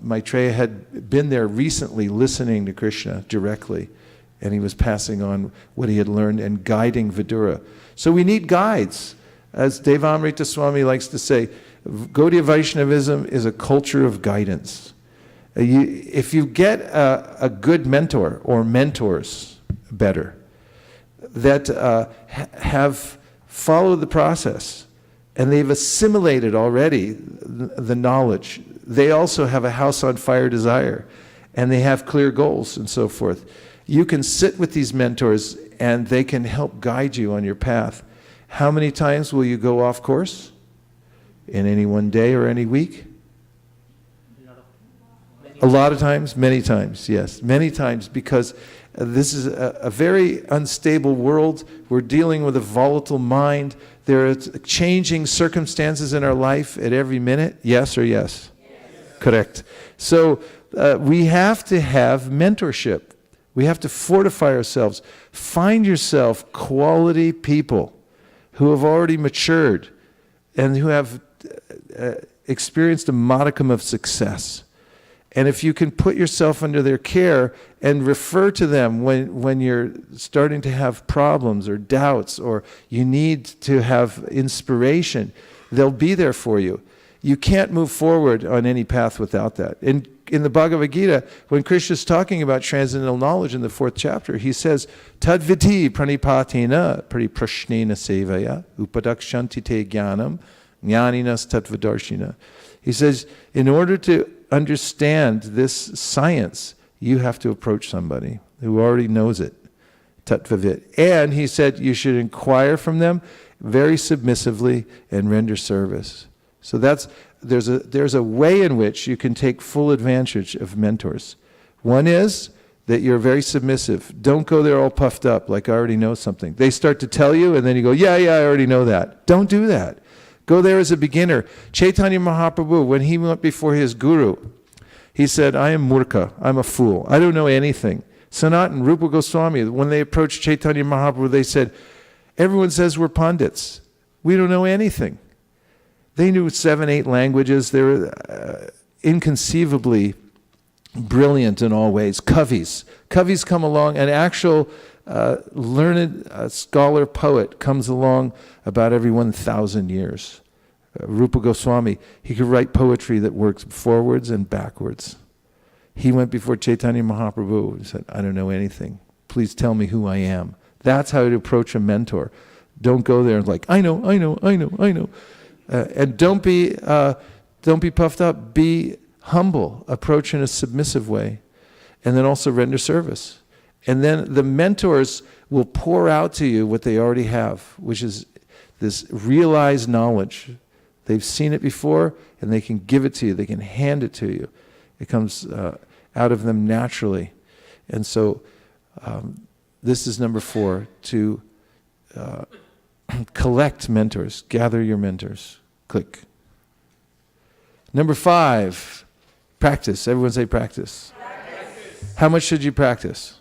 Maitreya had been there recently listening to Krishna directly, and he was passing on what he had learned and guiding Vidura. So we need guides. As Devamrita Swami likes to say, Gaudiya Vaishnavism is a culture of guidance. If you get a good mentor or mentors, better, that have followed the process and they've assimilated already the knowledge. They also have a house on fire desire and they have clear goals and so forth. You can sit with these mentors and they can help guide you on your path. How many times will you go off course? In any one day or any week? A lot of times, many times, yes. Many times, because This is a very unstable world. We're dealing with a volatile mind. There are changing circumstances in our life at every minute. Yes or yes? Yes. Correct. So we have to have mentorship. We have to fortify ourselves. Find yourself quality people who have already matured and who have experienced a modicum of success. And if you can put yourself under their care and refer to them when you're starting to have problems or doubts or you need to have inspiration, they'll be there for you. You can't move forward on any path without that. In the Bhagavad Gita, when Krishna is talking about transcendental knowledge in the 4th chapter, he says, Tadviti pranipatina pariprashnena sevaya upadakshanti te jnanam jnaninas tattvadarshina. He says, in order to understand this science, you have to approach somebody who already knows it, tattvavit. And he said you should inquire from them very submissively and render service. So there's a way in which you can take full advantage of mentors. One is that you're very submissive. Don't go there all puffed up like I already know something. They start to tell you and then you go, yeah, I already know that. Don't do that. Go there as a beginner. Chaitanya Mahaprabhu, when he went before his guru, he said, I am murkha, I'm a fool, I don't know anything. Sanatan, Rupa Goswami, when they approached Chaitanya Mahaprabhu, they said, everyone says we're pandits. We don't know anything. They knew 7, 8 languages. They were inconceivably brilliant in all ways. Kavis. Kavis come along, an actual learned scholar poet comes along about every 1,000 years. Rupa Goswami, he could write poetry that works forwards and backwards. He went before Chaitanya Mahaprabhu and said, I don't know anything. Please tell me who I am. That's how to approach a mentor. Don't go there and like, I know. And don't be puffed up. Be humble. Approach in a submissive way. And then also render service. And then the mentors will pour out to you what they already have, which is this realized knowledge. They've seen it before, and they can give it to you. They can hand it to you. It comes out of them naturally. And so this is number 4, to collect mentors, gather your mentors. Click. Number 5, practice. Everyone say practice. Practice. How much should you practice?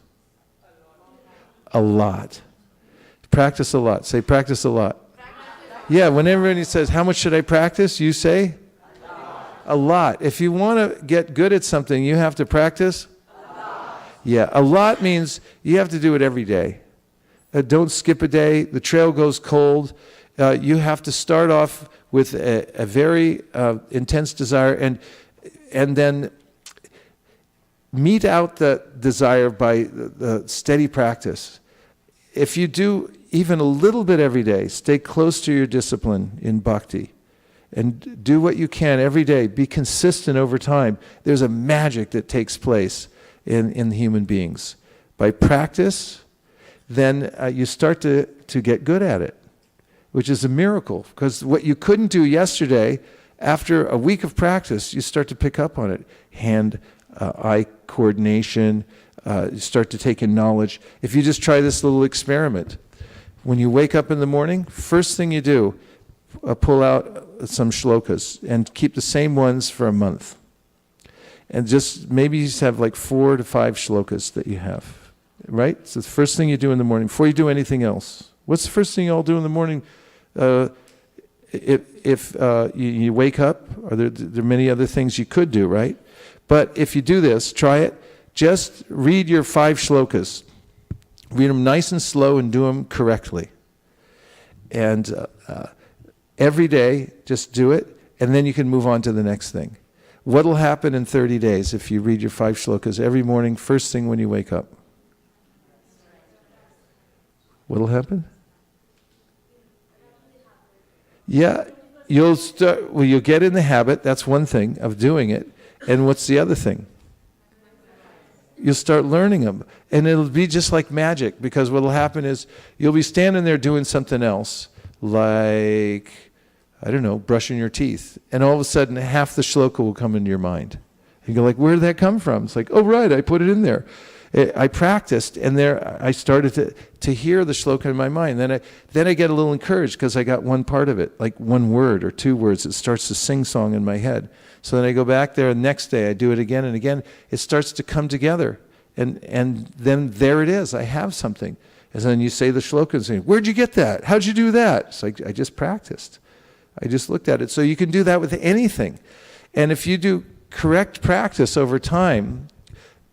A lot. Practice a lot. Say practice a lot. Yeah, whenever anybody says, how much should I practice? You say? A lot. If you want to get good at something, you have to practice? A lot. Yeah, a lot means you have to do it every day. Don't skip a day. The trail goes cold. You have to start off with a very intense desire and then mete out the desire by the steady practice. If you do even a little bit every day, stay close to your discipline in bhakti and do what you can every day. Be consistent over time. There's a magic that takes place in human beings. By practice, then you start to get good at it, which is a miracle. Because what you couldn't do yesterday, after a week of practice, you start to pick up on it. Hand-eye coordination, you start to take in knowledge. If you just try this little experiment, when you wake up in the morning, first thing you do, pull out some shlokas and keep the same ones for a month. And just maybe you just have like 4 to 5 shlokas that you have, right? So the first thing you do in the morning, before you do anything else. What's the first thing you all do in the morning? If you wake up, or there are many other things you could do, right? But if you do this, try it. Just read your 5 shlokas. Read them nice and slow and do them correctly. And every day, just do it, and then you can move on to the next thing. What will happen in 30 days if you read your 5 shlokas every morning, first thing when you wake up? What will happen? Yeah, you'll get in the habit, that's one thing, of doing it. And what's the other thing? You'll start learning them. And it'll be just like magic, because what will happen is you'll be standing there doing something else, like, I don't know, brushing your teeth. And all of a sudden, half the shloka will come into your mind. You go like, where did that come from? It's like, oh, right, I put it in there. I practiced, and there I started to hear the shloka in my mind. Then I get a little encouraged because I got one part of it, like one word or two words. It starts to sing song in my head. So then I go back there, and the next day I do it again and again. It starts to come together, and then there it is. I have something. And then you say the shloka and say, "Where'd you get that? How'd you do that?" It's like, I just practiced. I just looked at it. So you can do that with anything. And if you do correct practice over time,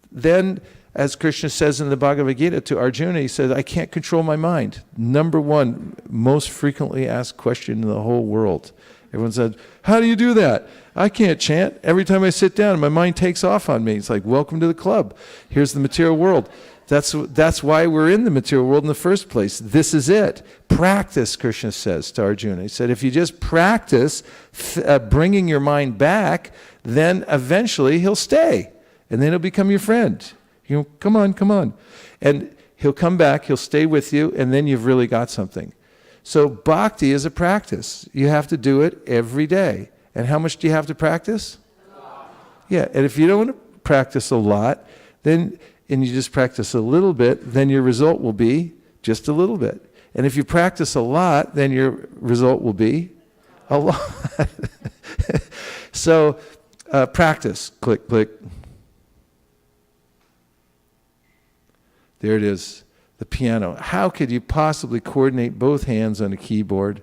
then, as Krishna says in the Bhagavad Gita to Arjuna, he says, I can't control my mind. Number one, most frequently asked question in the whole world. Everyone said, how do you do that? I can't chant. Every time I sit down, my mind takes off on me. It's like, welcome to the club. Here's the material world. That's why we're in the material world in the first place. This is it. Practice, Krishna says to Arjuna. He said, if you just practice bringing your mind back, then eventually he'll stay. And then he'll become your friend. Come on. And he'll come back, he'll stay with you, and then you've really got something. So bhakti is a practice. You have to do it every day. And how much do you have to practice? A lot. Yeah, and if you don't want to practice a lot, and you just practice a little bit, then your result will be just a little bit. And if you practice a lot, then your result will be a lot. So practice. Click, click. There it is, the piano. How could you possibly coordinate both hands on a keyboard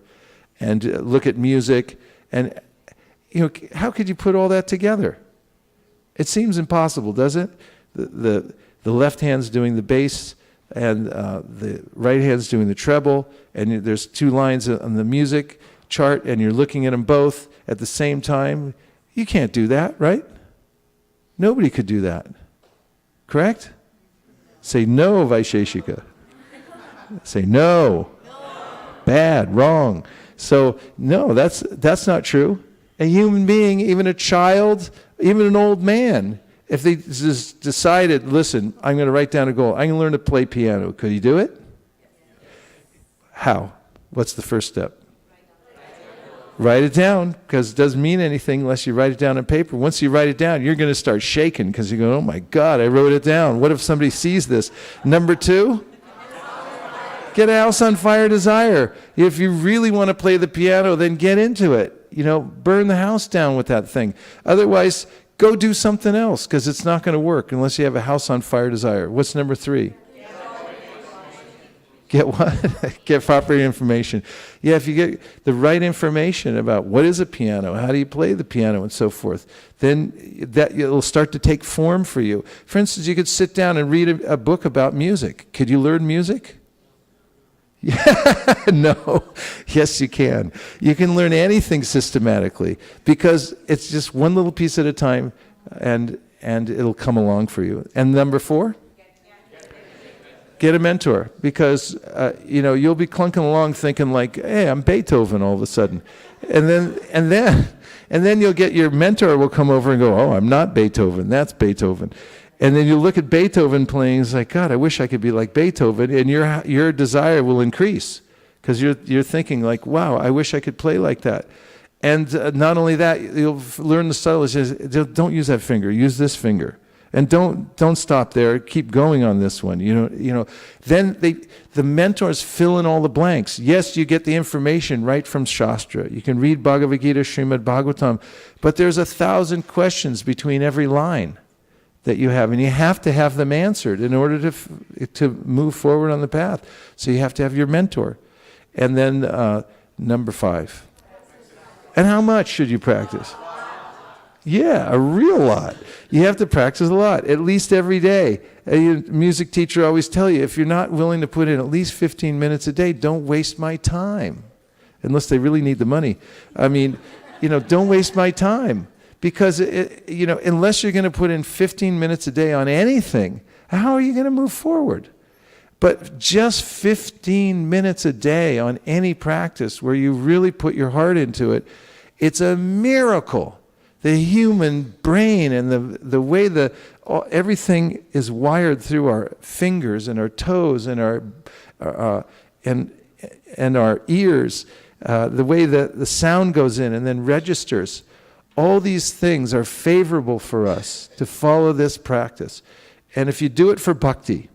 and look at music? And how could you put all that together? It seems impossible, doesn't it? The left hand's doing the bass, and the right hand's doing the treble, and there's two lines on the music chart, and you're looking at them both at the same time. You can't do that, right? Nobody could do that. Correct? Say no, Vaisesika. Say no. Bad, wrong. So no, that's not true. A human being, even a child, even an old man, if they just decided, listen, I'm going to write down a goal. I'm going to learn to play piano. Could he do it? How? What's the first step? Write it down, because it doesn't mean anything unless you write it down on paper. Once you write it down, you're going to start shaking because you're going, oh my God, I wrote it down. What if somebody sees this? Number two, get a house on fire desire. If you really want to play the piano, then get into it. Burn the house down with that thing. Otherwise, go do something else, because it's not going to work unless you have a house on fire desire. What's number three? Get what? Get proper information. Yeah, if you get the right information about what is a piano, how do you play the piano, and so forth, then it'll start to take form for you. For instance, you could sit down and read a book about music. Could you learn music? No. Yes, you can. You can learn anything systematically, because it's just one little piece at a time, and it'll come along for you. And number four? Get a mentor, because you'll be clunking along thinking like, hey, I'm Beethoven all of a sudden. And then you'll get your mentor will come over and go, oh, I'm not Beethoven, that's Beethoven. And then you look at Beethoven playing, it's like, God, I wish I could be like Beethoven, and your desire will increase, because you're thinking like, wow, I wish I could play like that. And not only that, you'll learn the subtleties. Don't use that finger, use this finger. And don't stop there. Keep going on this one. Then the mentors fill in all the blanks. Yes, you get the information right from Shastra. You can read Bhagavad Gita, Srimad Bhagavatam, but there's 1,000 questions between every line that you have, and you have to have them answered in order to move forward on the path. So you have to have your mentor. And then number 5. And how much should you practice? Yeah, a real lot. You have to practice a lot, at least every day. A music teacher always tell you, if you're not willing to put in at least 15 minutes a day, don't waste my time. Unless they really need the money. I mean, don't waste my time. Because, unless you're going to put in 15 minutes a day on anything, how are you going to move forward? But just 15 minutes a day on any practice where you really put your heart into it, it's a miracle. The human brain and the way everything is wired through our fingers and our toes and our ears, the way the sound goes in and then registers, all these things are favorable for us to follow this practice. And if you do it for bhakti,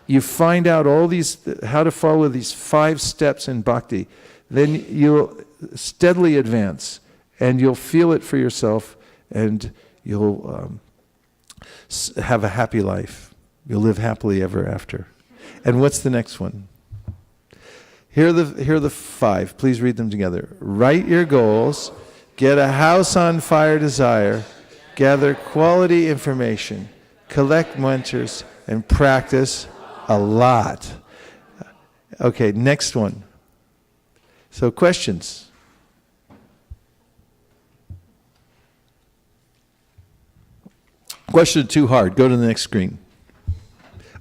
you find out all these, how to follow these 5 steps in bhakti, then you'll steadily advance, and you'll feel it for yourself, and you'll have a happy life. You'll live happily ever after. And what's the next one? Here are the 5. Please read them together. Write your goals, get a house on fire desire, gather quality information, collect mentors, and practice a lot. Okay, next one. So questions? Question too hard. Go to the next screen.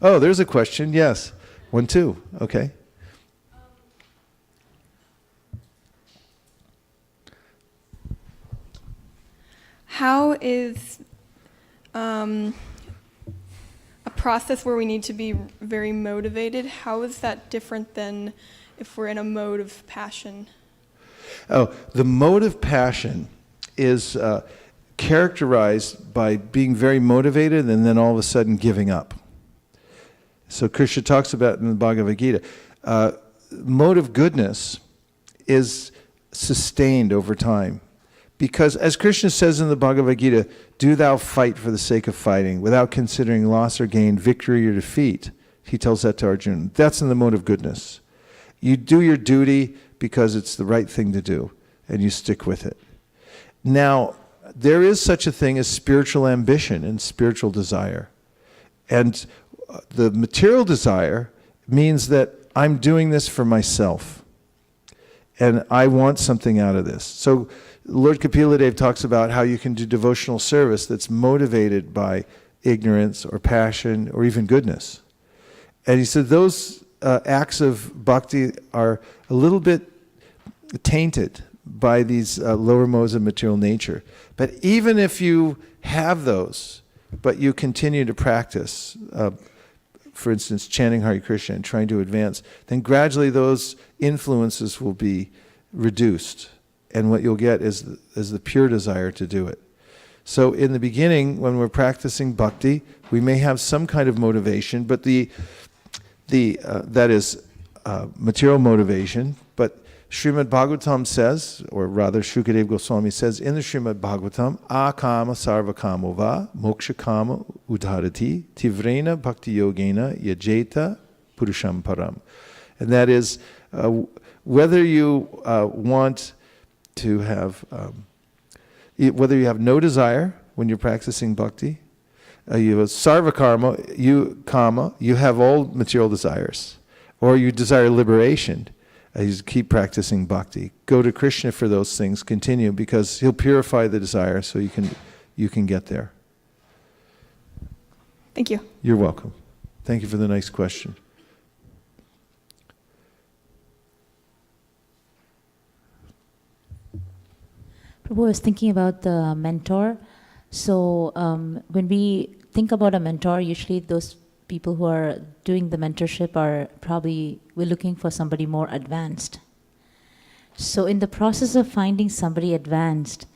Oh, there's a question. Yes. 1, 2. Okay. How is a process where we need to be very motivated, how is that different than if we're in a mode of passion? Oh, the mode of passion is characterized by being very motivated and then all of a sudden giving up. So Krishna talks about in the Bhagavad Gita, mode of goodness is sustained over time. Because as Krishna says in the Bhagavad Gita, do thou fight for the sake of fighting, without considering loss or gain, victory or defeat. He tells that to Arjuna. That's in the mode of goodness. You do your duty because it's the right thing to do, and you stick with it. Now, there is such a thing as spiritual ambition and spiritual desire. And the material desire means that I'm doing this for myself, and I want something out of this. So Lord Kapila talks about how you can do devotional service that's motivated by ignorance or passion or even goodness. And he said those acts of bhakti are a little bit tainted by these lower modes of material nature. But even if you have those, but you continue to practice, for instance, chanting Hare Krishna and trying to advance, then gradually those influences will be reduced. And what you'll get is the pure desire to do it. So in the beginning, when we're practicing bhakti, we may have some kind of motivation, but that is material motivation. But Srimad Bhagavatam says, or rather Shukadeva Goswami says in the Srimad Bhagavatam, akama sarva kamo va moksha kama udharati tivrena bhakti yogena yajeta purusham param. And that is, whether you want to have, whether you have no desire when you're practicing bhakti, you have sarva karma, you have all material desires, or you desire liberation, you keep practicing bhakti. Go to Krishna for those things, continue, because he'll purify the desire so you can get there. Thank you. You're welcome. Thank you for the nice question. Prabhu, I was thinking about the mentor. So when we think about a mentor, usually those people who are doing the mentorship are probably, we're looking for somebody more advanced. So in the process of finding somebody advanced,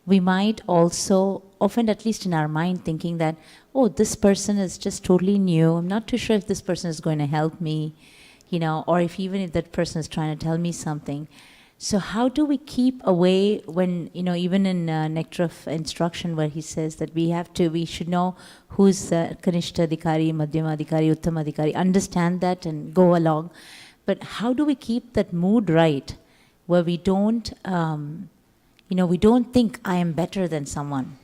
we might also, often at least in our mind, thinking that, oh, this person is just totally new. I'm not too sure if this person is going to help me, or even if that person is trying to tell me something. So how do we keep away when, even in Nectar of Instruction where he says that we should know who's Kanishta Adhikari, Madhyama Adhikari, Uttama Adhikari, understand that and go along. But how do we keep that mood right where we don't, we don't think I am better than someone?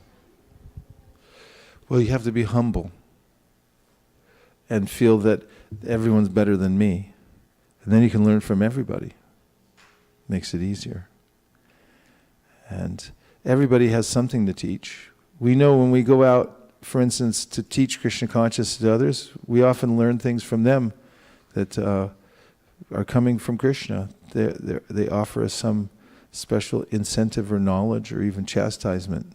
Well, you have to be humble and feel that everyone's better than me. And then you can learn from everybody. Makes it easier. And everybody has something to teach. We know when we go out, for instance, to teach Krishna consciousness to others, we often learn things from them that are coming from Krishna. They offer us some special incentive or knowledge or even chastisement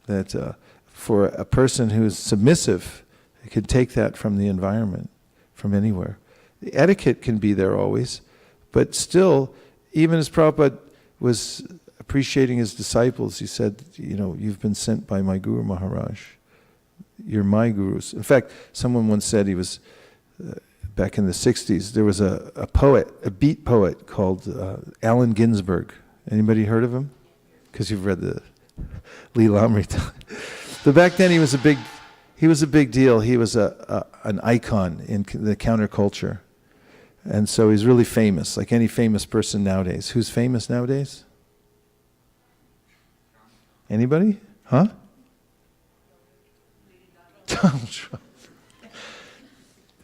that for a person who is submissive, they can take that from the environment, from anywhere. The etiquette can be there always, but still, even as Prabhupada was appreciating his disciples, he said, you've been sent by my Guru Maharaj. You're my gurus. In fact, someone once said he was, back in the 60s, there was a poet, a beat poet called Allen Ginsberg. Anybody heard of him? Because you've read the Leelamrita. But back then he was a big deal. He was an icon in the counterculture. And so he's really famous, like any famous person nowadays. Who's famous nowadays? Anybody? Huh? Donald Trump.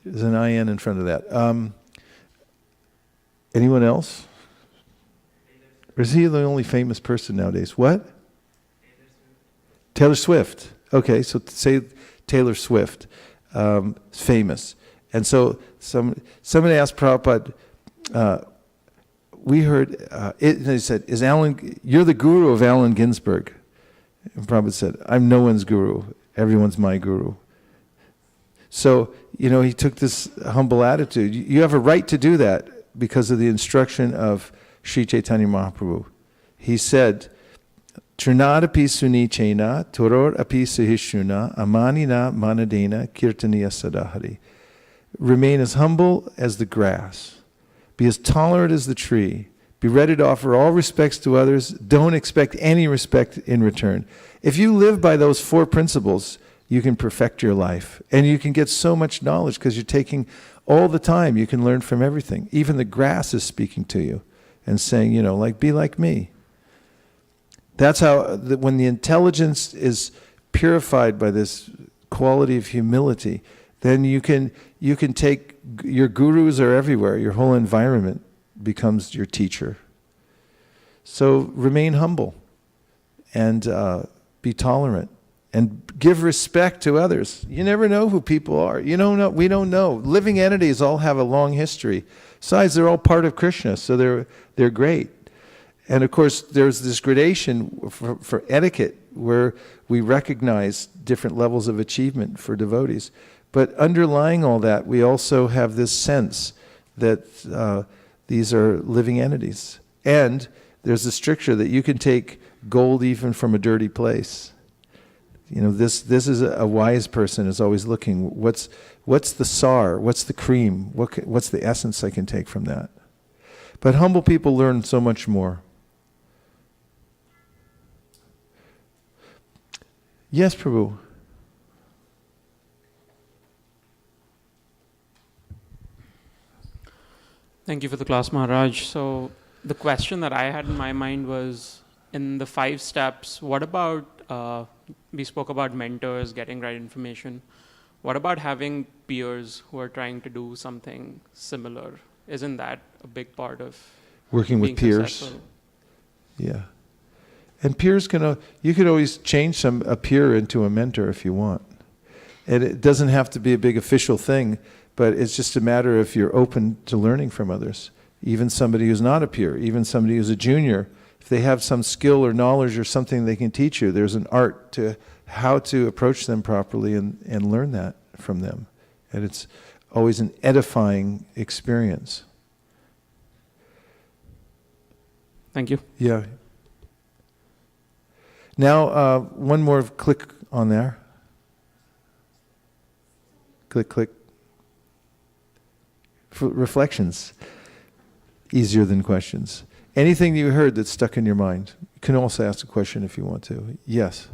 There's an IN in front of that. Anyone else? Or is he the only famous person nowadays? What? Taylor Swift. Okay, so say Taylor Swift, famous. And so somebody asked Prabhupada, we heard, they said, you're the guru of Allen Ginsberg. And Prabhupada said, I'm no one's guru. Everyone's my guru. So, he took this humble attitude. You have a right to do that because of the instruction of Sri Chaitanya Mahaprabhu. He said, Trinadapi suni chena, toror api sahishuna, amanina manadena, kirtaniya sadahari. Remain as humble as the grass. Be as tolerant as the tree. Be ready to offer all respects to others. Don't expect any respect in return. If you live by those 4 principles, you can perfect your life. And you can get so much knowledge because you're taking all the time. You can learn from everything. Even the grass is speaking to you and saying, be like me. That's how, when the intelligence is purified by this quality of humility, then you can take, your gurus are everywhere. Your whole environment becomes your teacher. So remain humble and be tolerant and give respect to others. You never know who people are. We don't know. Living entities all have a long history. Besides, they're all part of Krishna, so they're great. And of course, there's this gradation for etiquette where we recognize different levels of achievement for devotees. But underlying all that, we also have this sense that these are living entities. And there's a stricture that you can take gold even from a dirty place. This is a wise person is always looking, what's the sar, what's the cream, what's the essence I can take from that? But humble people learn so much more. Yes, Prabhu. Thank you for the class, Maharaj. So the question that I had in my mind was, in the 5 steps, what about, we spoke about mentors, getting right information. What about having peers who are trying to do something similar? Isn't that a big part of working with peers? Successful? Yeah. And peers you can always change a peer into a mentor if you want. And it doesn't have to be a big official thing, but it's just a matter if you're open to learning from others. Even somebody who's not a peer, even somebody who's a junior, if they have some skill or knowledge or something they can teach you, there's an art to how to approach them properly and learn that from them. And it's always an edifying experience. Thank you. Yeah. Now, one more click on there. Click, click. Reflections. Easier than questions. Anything you heard that's stuck in your mind. You can also ask a question if you want to. Yes.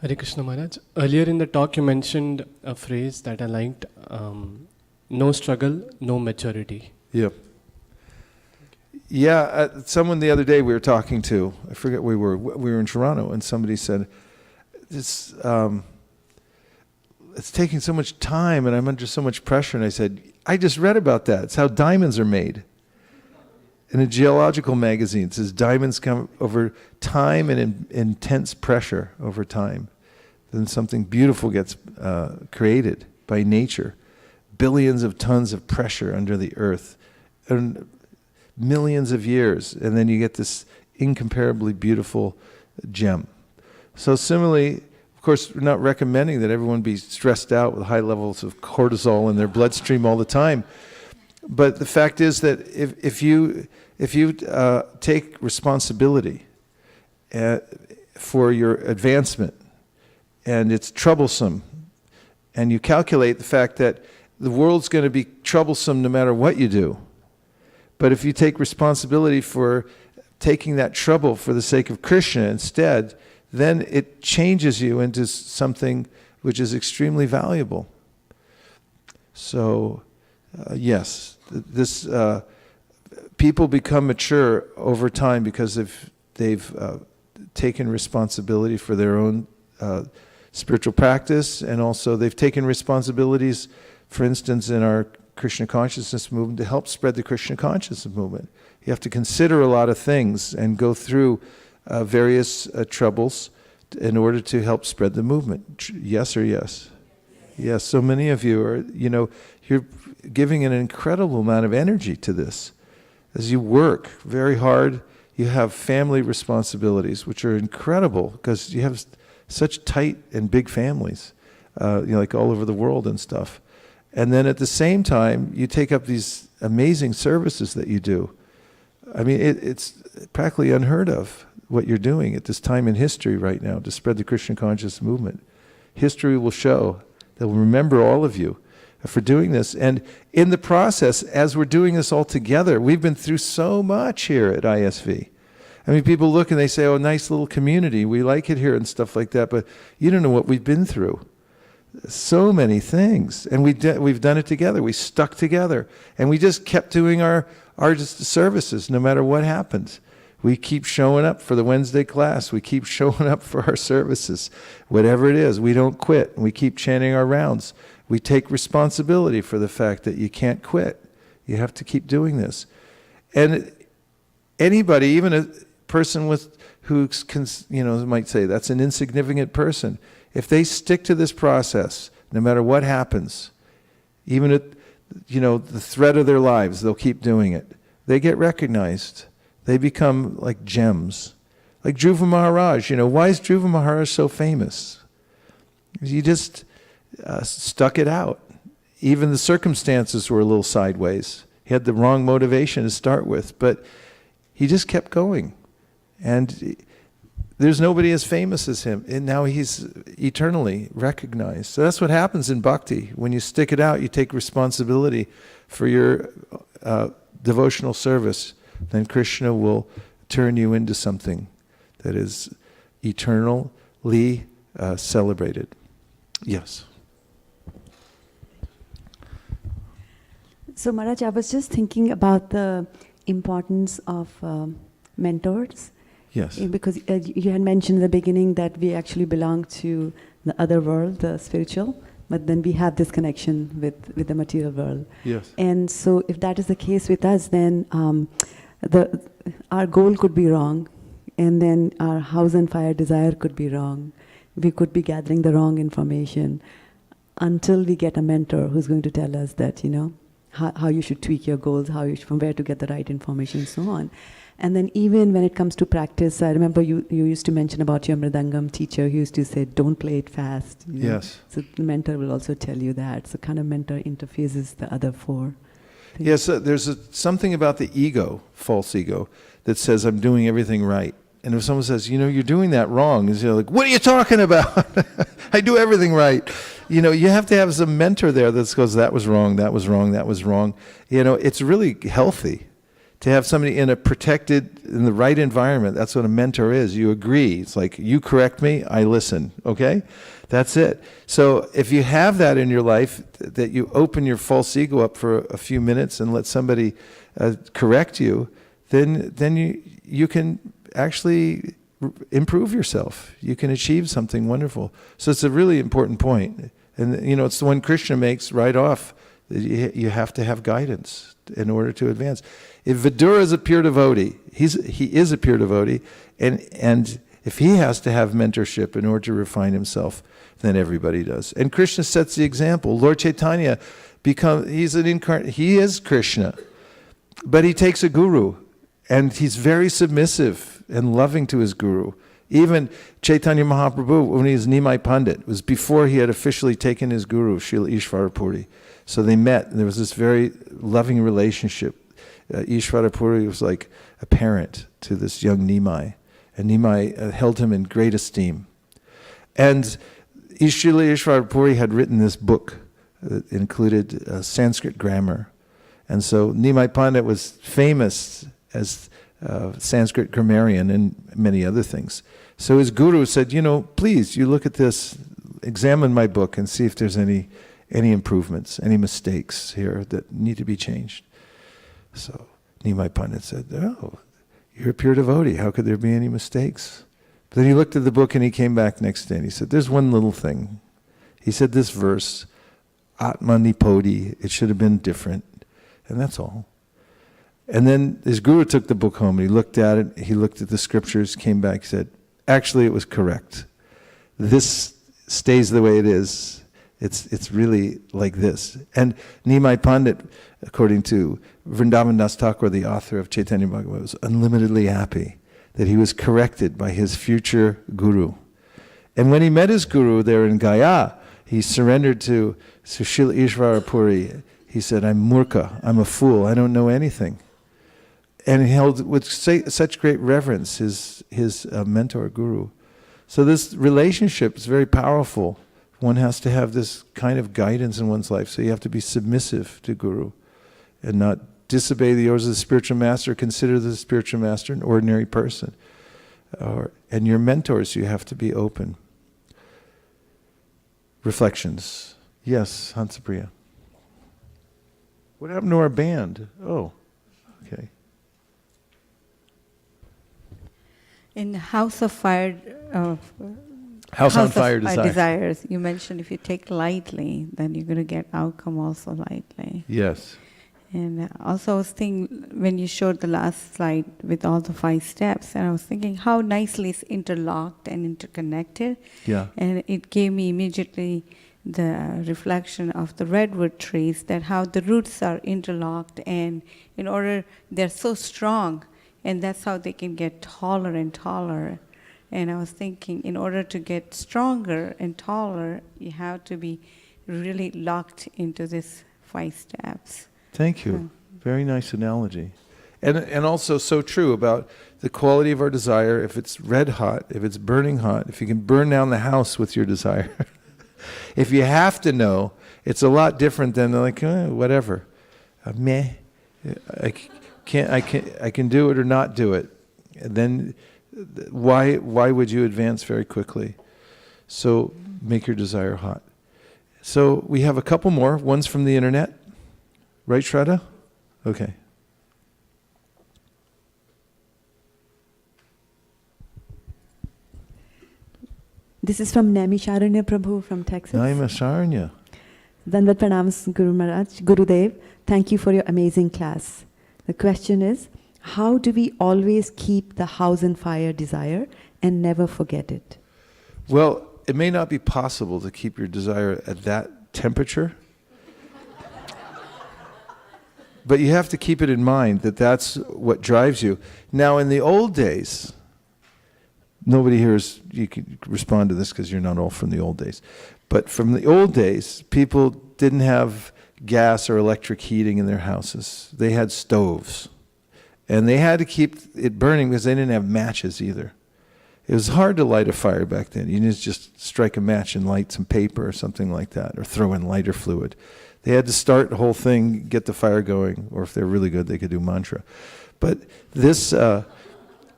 Hare Krishna Maharaj. Earlier in the talk you mentioned a phrase that I liked, no struggle, no maturity. Yep. Yeah, someone the other day we were talking to, I forget where we were in Toronto, and somebody said, it's taking so much time and I'm under so much pressure. And I said, I just read about that. It's how diamonds are made. In a geological magazine, it says diamonds come over time and intense pressure over time. Then something beautiful gets created by nature. Billions of tons of pressure under the earth. And millions of years. And then you get this incomparably beautiful gem. So similarly, of course, we're not recommending that everyone be stressed out with high levels of cortisol in their bloodstream all the time. But the fact is that if if you take responsibility for your advancement, and it's troublesome, and you calculate the fact that the world's going to be troublesome no matter what you do, but if you take responsibility for taking that trouble for the sake of Krishna instead, then it changes you into something which is extremely valuable. So, yes, this people become mature over time because they've taken responsibility for their own spiritual practice, and also they've taken responsibilities, for instance, in our Krishna consciousness movement, to help spread the Krishna consciousness movement. You have to consider a lot of things and go through various troubles in order to help spread the movement. Yes or yes? Yes, so many of you are, you're giving an incredible amount of energy to this. As you work very hard, you have family responsibilities, which are incredible because you have such tight and big families, like all over the world and stuff. And then at the same time, you take up these amazing services that you do. I mean, it's practically unheard of what you're doing at this time in history right now to spread the Krishna conscious movement. History will show, that will remember all of you for doing this. And in the process, as we're doing this all together, we've been through so much here at ISV. I mean, people look and they say, oh, nice little community, we like it here and stuff like that, but you don't know what we've been through. So many things. And we've done it together. We stuck together. And we just kept doing our services no matter what happens. We keep showing up for the Wednesday class. We keep showing up for our services. Whatever it is, we don't quit. We keep chanting our rounds. We take responsibility for the fact that you can't quit. You have to keep doing this. And anybody, even a person who might say that's an insignificant person, if they stick to this process, no matter what happens, even at the threat of their lives, they'll keep doing it. They get recognized. They become like gems. Like Dhruva Maharaj. Why is Dhruva Maharaj so famous? He just stuck it out. Even the circumstances were a little sideways. He had the wrong motivation to start with, but he just kept going. And there's nobody as famous as him, and now he's eternally recognized. So that's what happens in bhakti. When you stick it out, you take responsibility for your devotional service, then Krishna will turn you into something that is eternally celebrated. Yes. So Maharaj, I was just thinking about the importance of mentors. Yes. Because you had mentioned in the beginning that we actually belong to the other world, the spiritual, but then we have this connection with the material world. Yes. And so if that is the case with us, then our goal could be wrong, and then our house and fire desire could be wrong. We could be gathering the wrong information until we get a mentor who's going to tell us that, how you should tweak your goals, from where to get the right information and so on. And then even when it comes to practice, I remember you used to mention about your Mridangam teacher who used to say, don't play it fast. Yes. So the mentor will also tell you that. So kind of mentor interfaces the other four. Yes, there's something about the ego, false ego, that says I'm doing everything right. And if someone says, you're doing that wrong, is like, what are you talking about? I do everything right. You have to have some mentor there that goes, that was wrong, that was wrong, that was wrong. It's really healthy to have somebody in the right environment. That's what a mentor is. You agree. It's like, you correct me, I listen. Okay? That's it. So if you have that in your life, that you open your false ego up for a few minutes and let somebody correct you, then you can actually improve yourself. You can achieve something wonderful. So it's a really important point. And it's the one Krishna makes right off. You have to have guidance in order to advance. If Vidura is a pure devotee, he is a pure devotee, and if he has to have mentorship in order to refine himself, then everybody does. And Krishna sets the example. Lord Chaitanya he is Krishna, but he takes a guru, and he's very submissive and loving to his guru. Even Chaitanya Mahaprabhu, when he was Nimai Pandit, was before he had officially taken his guru, Srila Ishvara Puri. So they met, and there was this very loving relationship. Ishvara Puri was like a parent to this young Nimai. And Nimai held him in great esteem. And Srila Ishvara Puri had written this book that included Sanskrit grammar. And so Nimai Pandit was famous as Sanskrit grammarian and many other things. So his guru said, please, you look at this, examine my book and see if there's any improvements, any mistakes here that need to be changed. So Nimai Pandit said, oh, you're a pure devotee. How could there be any mistakes? But then he looked at the book and he came back next day and he said, there's one little thing. He said this verse, Atma Nipodi, it should have been different. And that's all. And then his guru took the book home and he looked at it, he looked at the scriptures, came back, said, actually it was correct. This stays the way it is. It's really like this. And Nimai Pandit, according to Vrindavan Das Thakur, the author of Chaitanya Bhagavat, was unlimitedly happy that he was corrected by his future guru. And when he met his guru there in Gaya, he surrendered to Srila Ishvara Puri. He said, I'm murkha, I'm a fool, I don't know anything. And he held with such great reverence his mentor, guru. So this relationship is very powerful. One has to have this kind of guidance in one's life. So you have to be submissive to guru and not disobey the orders of the spiritual master, consider the spiritual master an ordinary person. And your mentors, you have to be open. Reflections. Yes, Hansapriya. What happened to our band? Oh, okay. In House of Fire, House on Fire Desires, you mentioned if you take lightly, then you're going to get outcome also lightly. Yes. And also I was thinking, when you showed the last slide with all the 5 steps, and I was thinking how nicely it's interlocked and interconnected. Yeah. And it gave me immediately the reflection of the redwood trees, that how the roots are interlocked, and in order, they're so strong, and that's how they can get taller and taller. And I was thinking, in order to get stronger and taller, you have to be really locked into these 5 steps. Thank you. Very nice analogy. And also so true about the quality of our desire. If it's red hot, if it's burning hot, if you can burn down the house with your desire. If you have to know, it's a lot different than like, whatever. Meh. I can do it or not do it. And then why would you advance very quickly? So make your desire hot. So we have a couple more. One's from the internet. Right, Shraddha? Okay. This is from Naimisharanya Prabhu from Texas. Naimisharanya. Dandat Pranams, Guru Maharaj. Gurudev, thank you for your amazing class. The question is, how do we always keep the house on fire desire and never forget it? Well, it may not be possible to keep your desire at that temperature. But you have to keep it in mind that that's what drives you. Now, in the old days, nobody here is, you can respond to this because you're not all from the old days. But from the old days, people didn't have gas or electric heating in their houses. They had stoves. And they had to keep it burning because they didn't have matches either. It was hard to light a fire back then. You didn't just strike a match and light some paper or something like that, or throw in lighter fluid. They had to start the whole thing, get the fire going, or if they're really good, they could do mantra. But this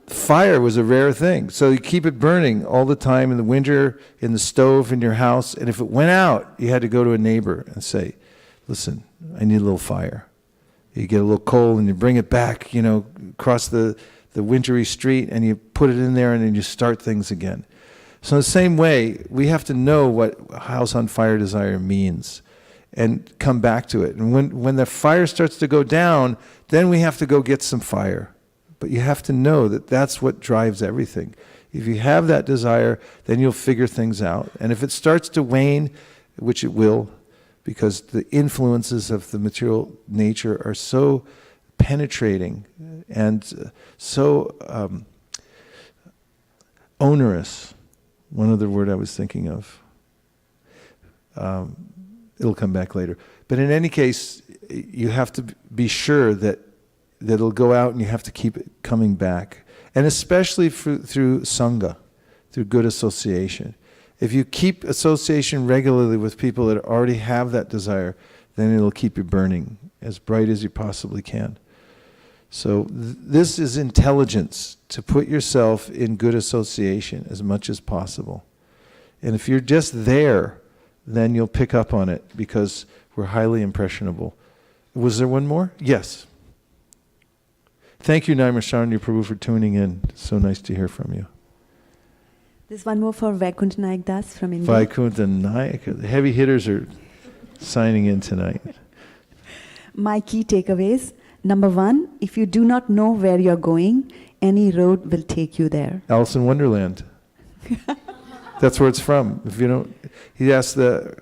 fire was a rare thing. So you keep it burning all the time in the winter, in the stove, in your house. And if it went out, you had to go to a neighbor and say, listen, I need a little fire. You get a little coal and you bring it back, across the wintry street, and you put it in there and then you start things again. So in the same way, we have to know what house on fire desire means and come back to it. And when the fire starts to go down, then we have to go get some fire. But you have to know that that's what drives everything. If you have that desire, then you'll figure things out. And if it starts to wane, which it will, because the influences of the material nature are so penetrating and so onerous. One other word I was thinking of. It'll come back later. But in any case, you have to be sure that that'll go out and you have to keep it coming back. And especially through Sangha, through good association. If you keep association regularly with people that already have that desire, then it'll keep you burning as bright as you possibly can. So this is intelligence, to put yourself in good association as much as possible. And if you're just there, then you'll pick up on it, because we're highly impressionable. Was there one more? Yes. Thank you, Naimisharanya Prabhu, for tuning in. It's so nice to hear from you. There's one more for Vaikuntha Naik Das from India. Vaikuntha Naik. The heavy hitters are signing in tonight. My key takeaways. Number 1, if you do not know where you're going, any road will take you there. Alice in Wonderland. That's where it's from. If you don't, he asked the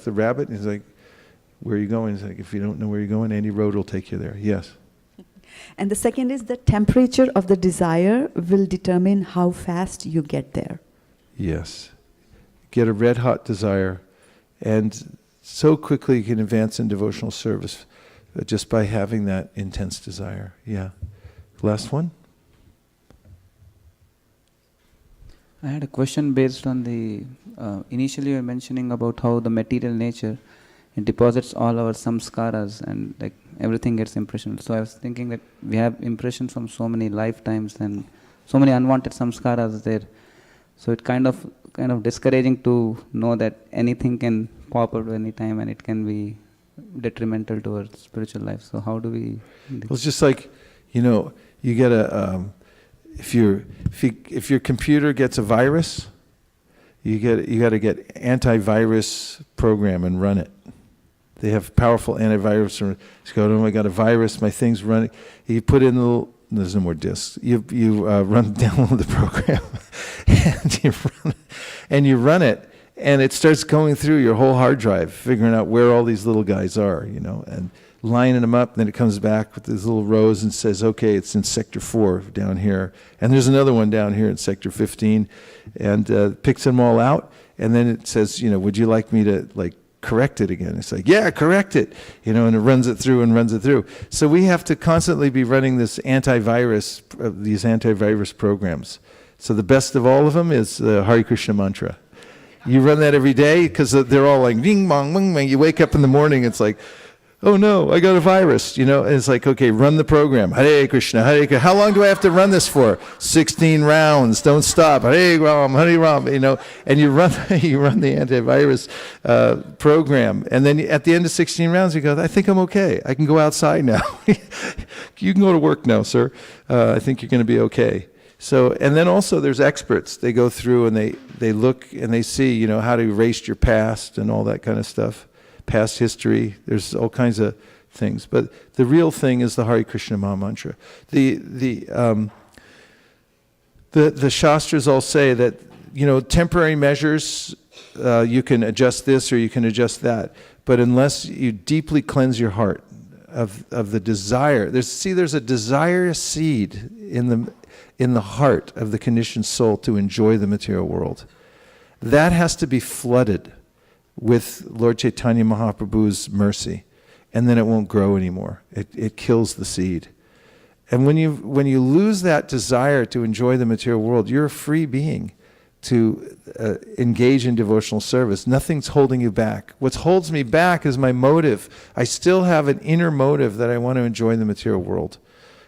rabbit, and he's like, where are you going? He's like, if you don't know where you're going, any road will take you there. Yes. And the second is the temperature of the desire will determine how fast you get there. Yes. Get a red hot desire, and so quickly you can advance in devotional service just by having that intense desire. Yeah. Last one? I had a question based on the, initially you were mentioning about how the material nature, it deposits all our samskaras and like everything gets impressioned. So I was thinking that we have impressions from so many lifetimes and so many unwanted samskaras there. So it kind of discouraging to know that anything can pop up any time and it can be detrimental to our spiritual life. So how do we? Well, it's just like, you get a if your computer gets a virus, you got to get antivirus program and run it. They have powerful antivirus. You go, oh, I got a virus, my thing's running. You put in there's no more disks. You download the program and you run it. And it starts going through your whole hard drive, figuring out where all these little guys are, and lining them up. And then it comes back with these little rows and says, okay, it's in sector 4 down here. And there's another one down here in sector 15. And picks them all out. And then it says, would you like me to correct it again? It's like, yeah, correct it. And it runs it through. So we have to constantly be running these antivirus programs. So the best of all of them is the Hare Krishna mantra. You run that every day because they're all like ding bong bing bang. You wake up in the morning, it's like, oh no, I got a virus. And it's like, okay, run the program. Hare Krishna, Hare Krishna. How long do I have to run this for? 16 rounds. Don't stop. Hare Ram, Hare Ram. And you run the antivirus program, and then at the end of 16 rounds, you go, I think I'm okay. I can go outside now. You can go to work now, sir. I think you're going to be okay. So, and then also there's experts. They go through and they look and they see, how to erase your past and all that kind of stuff, past history. There's all kinds of things. But the real thing is the Hare Krishna Maha Mantra. The Shastras all say that, temporary measures, you can adjust this or you can adjust that. But unless you deeply cleanse your heart of the desire, there's a desire seed in the heart of the conditioned soul to enjoy the material world. That has to be flooded with Lord Chaitanya Mahaprabhu's mercy, and then it won't grow anymore. It kills the seed. And when you lose that desire to enjoy the material world, you're a free being to engage in devotional service. Nothing's holding you back. What holds me back is my motive. I still have an inner motive that I want to enjoy the material world.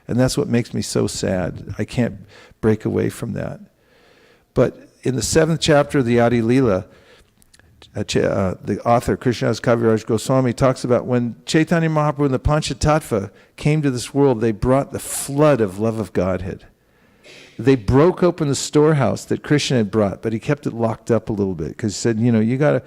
And that's what makes me so sad. I can't break away from that. But in the 7th chapter of the Adi Leela, the author, Krishnadas Kaviraj Goswami, talks about when Chaitanya Mahaprabhu and the Panchatattva came to this world, they brought the flood of love of Godhead. They broke open the storehouse that Krishna had brought, but he kept it locked up a little bit because he said, you got to,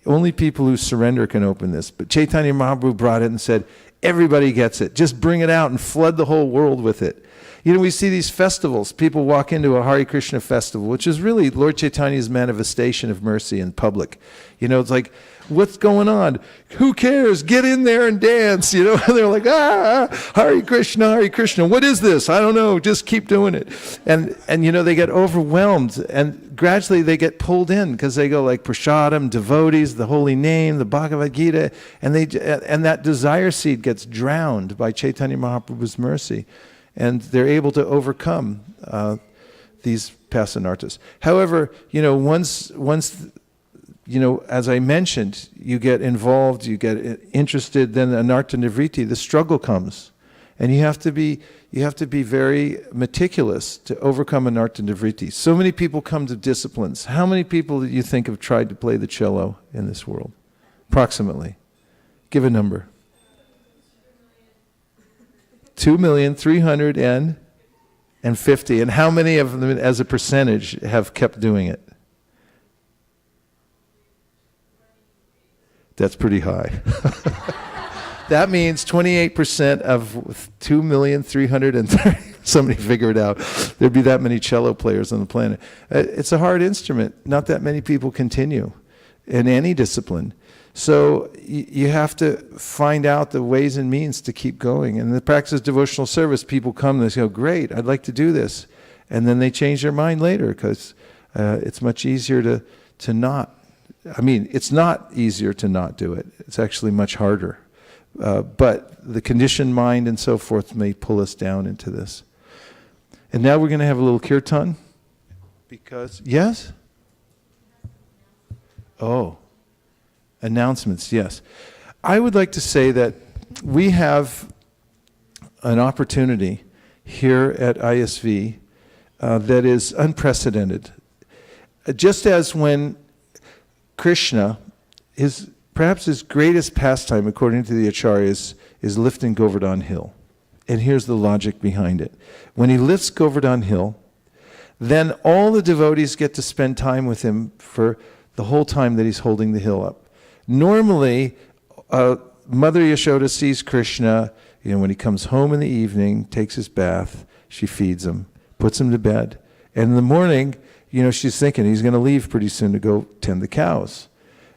only people who surrender can open this. But Chaitanya Mahaprabhu brought it and said, everybody gets it. Just bring it out and flood the whole world with it. You know, we see these festivals. People walk into a Hare Krishna festival, which is really Lord Chaitanya's manifestation of mercy in public. You know, it's like, what's going on? Who cares? Get in there and dance. You know, and they're like, Hare Krishna, Hare Krishna. What is this? I don't know. Just keep doing it. And you know, they get overwhelmed, and gradually they get pulled in because they go like prasadam, devotees, the holy name, the Bhagavad Gita, and that desire seed gets drowned by Chaitanya Mahaprabhu's mercy, and they're able to overcome these pasanarthas. However, you know, once you know, as I mentioned, you get involved, you get interested, then anartha nivritti, the struggle comes. And you have to be very meticulous to overcome anartha nivritti. So many people come to disciplines. How many people do you think have tried to play the cello in this world? Approximately. Give a number. 2,350,000. And how many of them, as a percentage, have kept doing it? That's pretty high. That means 28% of 2,330,000. Somebody figured out there'd be that many cello players on the planet. It's a hard instrument. Not that many people continue in any discipline. So you have to find out the ways and means to keep going. And in the practice of devotional service, people come and they go, great, I'd like to do this. And then they change their mind later because it's much easier to not. I mean, it's not easier to not do it. It's actually much harder. But the conditioned mind and so forth may pull us down into this. And now we're going to have a little kirtan. Because, yes? Oh, announcements, yes. I would like to say that we have an opportunity here at ISV that is unprecedented. Just as when Krishna, perhaps his greatest pastime, according to the acharyas, is lifting Govardhan Hill. And here's the logic behind it. When he lifts Govardhan Hill, then all the devotees get to spend time with him for the whole time that he's holding the hill up. Normally, Mother Yashoda sees Krishna, you know, when he comes home in the evening, takes his bath, she feeds him, puts him to bed. And in the morning, you know, she's thinking he's going to leave pretty soon to go tend the cows.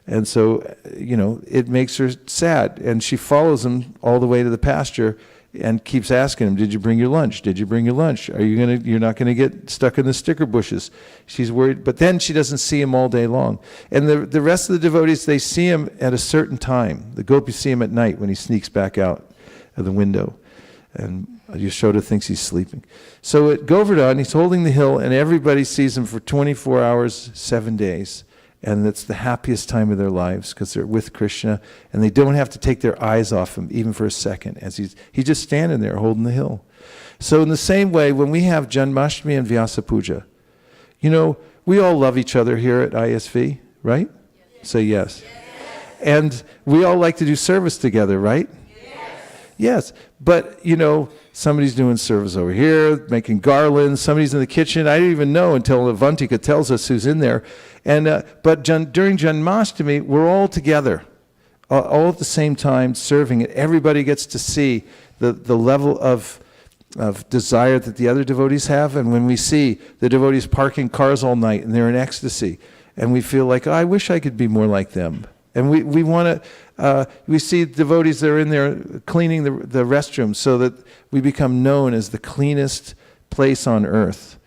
And so, you know, it makes her sad. And she follows him all the way to the pasture and keeps asking him, did you bring your lunch? Did you bring your lunch? You're not going to get stuck in the sticker bushes. She's worried. But then she doesn't see him all day long. And the rest of the devotees, they see him at a certain time. The gopis see him at night when he sneaks back out of the window. And Yashoda thinks he's sleeping. So at Govardhan, he's holding the hill, and everybody sees him for 24 hours, 7 days. And it's the happiest time of their lives because they're with Krishna, and they don't have to take their eyes off him even for a second, as he's just standing there holding the hill. So in the same way, when we have Janmashtami and Vyasa Puja, you know, we all love each other here at ISV, right? Yes. Say yes. Yes. And we all like to do service together, right? Yes, but you know, somebody's doing service over here, making garlands, somebody's in the kitchen. I didn't even know until Avantika tells us who's in there. And but during Janmashtami, we're all together, all at the same time serving it. Everybody gets to see the level of desire that the other devotees have. And when we see the devotees parking cars all night and they're in ecstasy, and we feel like, oh, I wish I could be more like them. And we want to, we see devotees that are in there cleaning the restrooms so that we become known as the cleanest place on earth.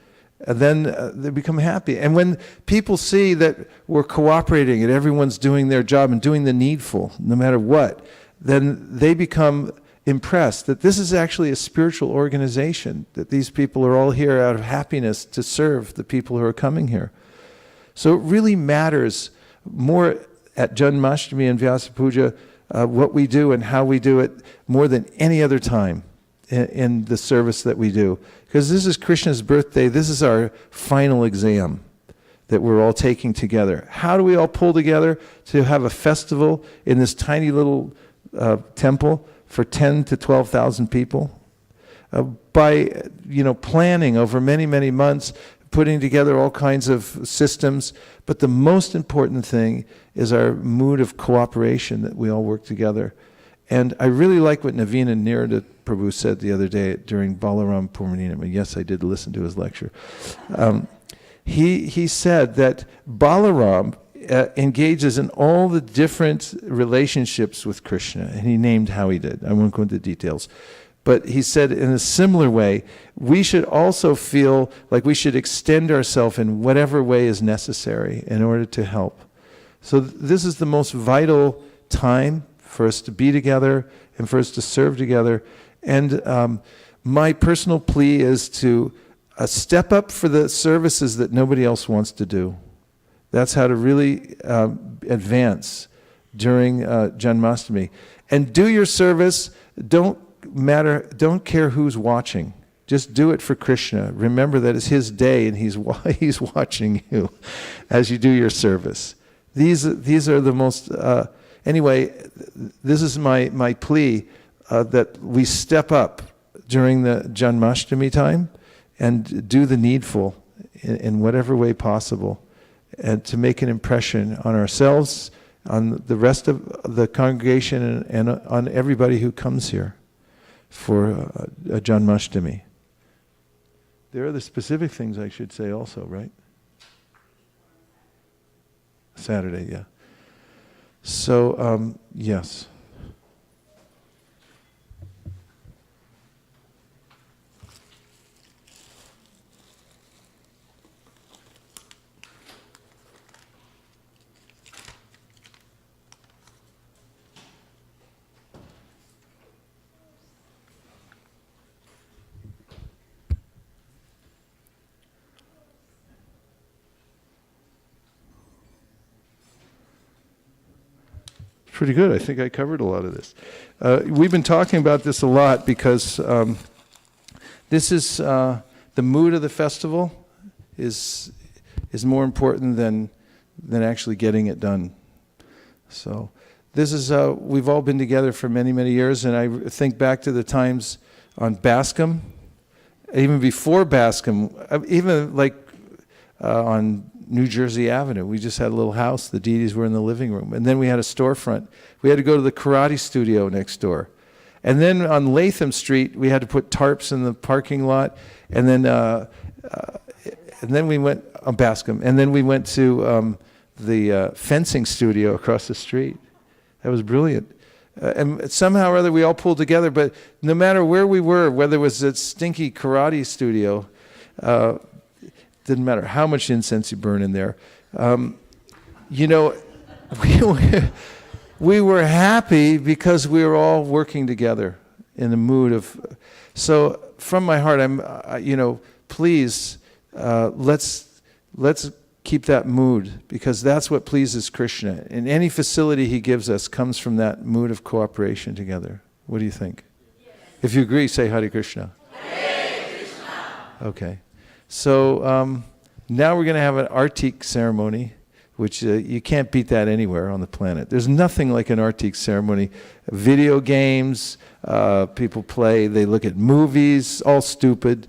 And then they become happy. And when people see that we're cooperating and everyone's doing their job and doing the needful, no matter what, then they become impressed that this is actually a spiritual organization, that these people are all here out of happiness to serve the people who are coming here. So it really matters more at Janmashtami and Vyasa Puja, what we do and how we do it more than any other time in the service that we do. Because this is Krishna's birthday, this is our final exam that we're all taking together. How do we all pull together to have a festival in this tiny little temple for 10 to 12,000 people? By planning over many, many months, putting together all kinds of systems. But the most important thing is our mood of cooperation, that we all work together. And I really like what Naveen and Nirada Prabhu said the other day during Balaram Purmanina. And yes, I did listen to his lecture. He said that Balaram engages in all the different relationships with Krishna, and he named how he did. I won't go into details. But he said in a similar way, we should also feel like we should extend ourselves in whatever way is necessary in order to help. So this is the most vital time for us to be together and for us to serve together. And my personal plea is to step up for the services that nobody else wants to do. That's how to really advance during Janmashtami. And do your service. Don't care who's watching. Just do it for Krishna. Remember that it's his day and he's watching you as you do your service. These are the most... anyway, this is my plea that we step up during the Janmashtami time and do the needful in whatever way possible, and to make an impression on ourselves, on the rest of the congregation, and on everybody who comes here for a Janmashtami. There are the specific things I should say also, right? Saturday, yeah. So, yes. Pretty good. I think I covered a lot of this. We've been talking about this a lot because this is the mood of the festival is more important than actually getting it done. So this is we've all been together for many, many years, and I think back to the times on Bascom, even before Bascom, even like on New Jersey Avenue. We just had a little house. The deities were in the living room. And then we had a storefront. We had to go to the karate studio next door. And then on Latham Street, we had to put tarps in the parking lot. And then we went on Bascom. And then we went to the fencing studio across the street. That was brilliant. And somehow or other, we all pulled together. But no matter where we were, whether it was that stinky karate studio, didn't matter how much incense you burn in there. We were happy because we were all working together in the mood of... So from my heart, please, let's keep that mood, because that's what pleases Krishna. And any facility he gives us comes from that mood of cooperation together. What do you think? Yes. If you agree, say Hare Krishna. Hare Krishna. Okay. So now we're going to have an Artik ceremony, which you can't beat that anywhere on the planet. There's nothing like an Artik ceremony. Video games, people play, they look at movies, all stupid.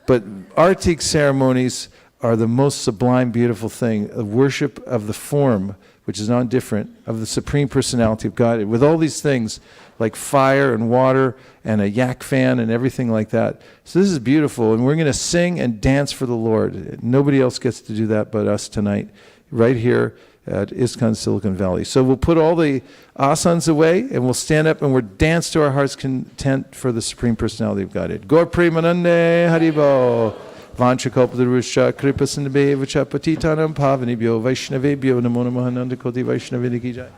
But Artik ceremonies are the most sublime, beautiful thing. A worship of the form, which is non-different, of the Supreme Personality of God, with all these things like fire and water and a yak fan and everything like that. So this is beautiful, and we're going to sing and dance for the Lord. Nobody else gets to do that but us tonight, right here at ISKCON Silicon Valley. So we'll put all the asanas away, and we'll stand up and we'll dance to our heart's content for the Supreme Personality of Godhead. Gaur Premanande Haribo. Vanchakalpatarusha Kripasindabhevacha Patitanam Pavanibhyo Vaishnavebhyo Namo Namaha Nanda Koti Vaishnavini ki jai.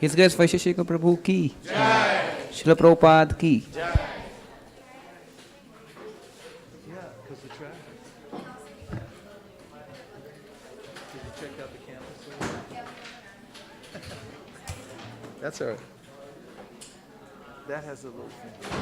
His Grace Vaisesika Prabhu ki jai. Srila Prabhupada ki jai. That's all right. That has a little thing.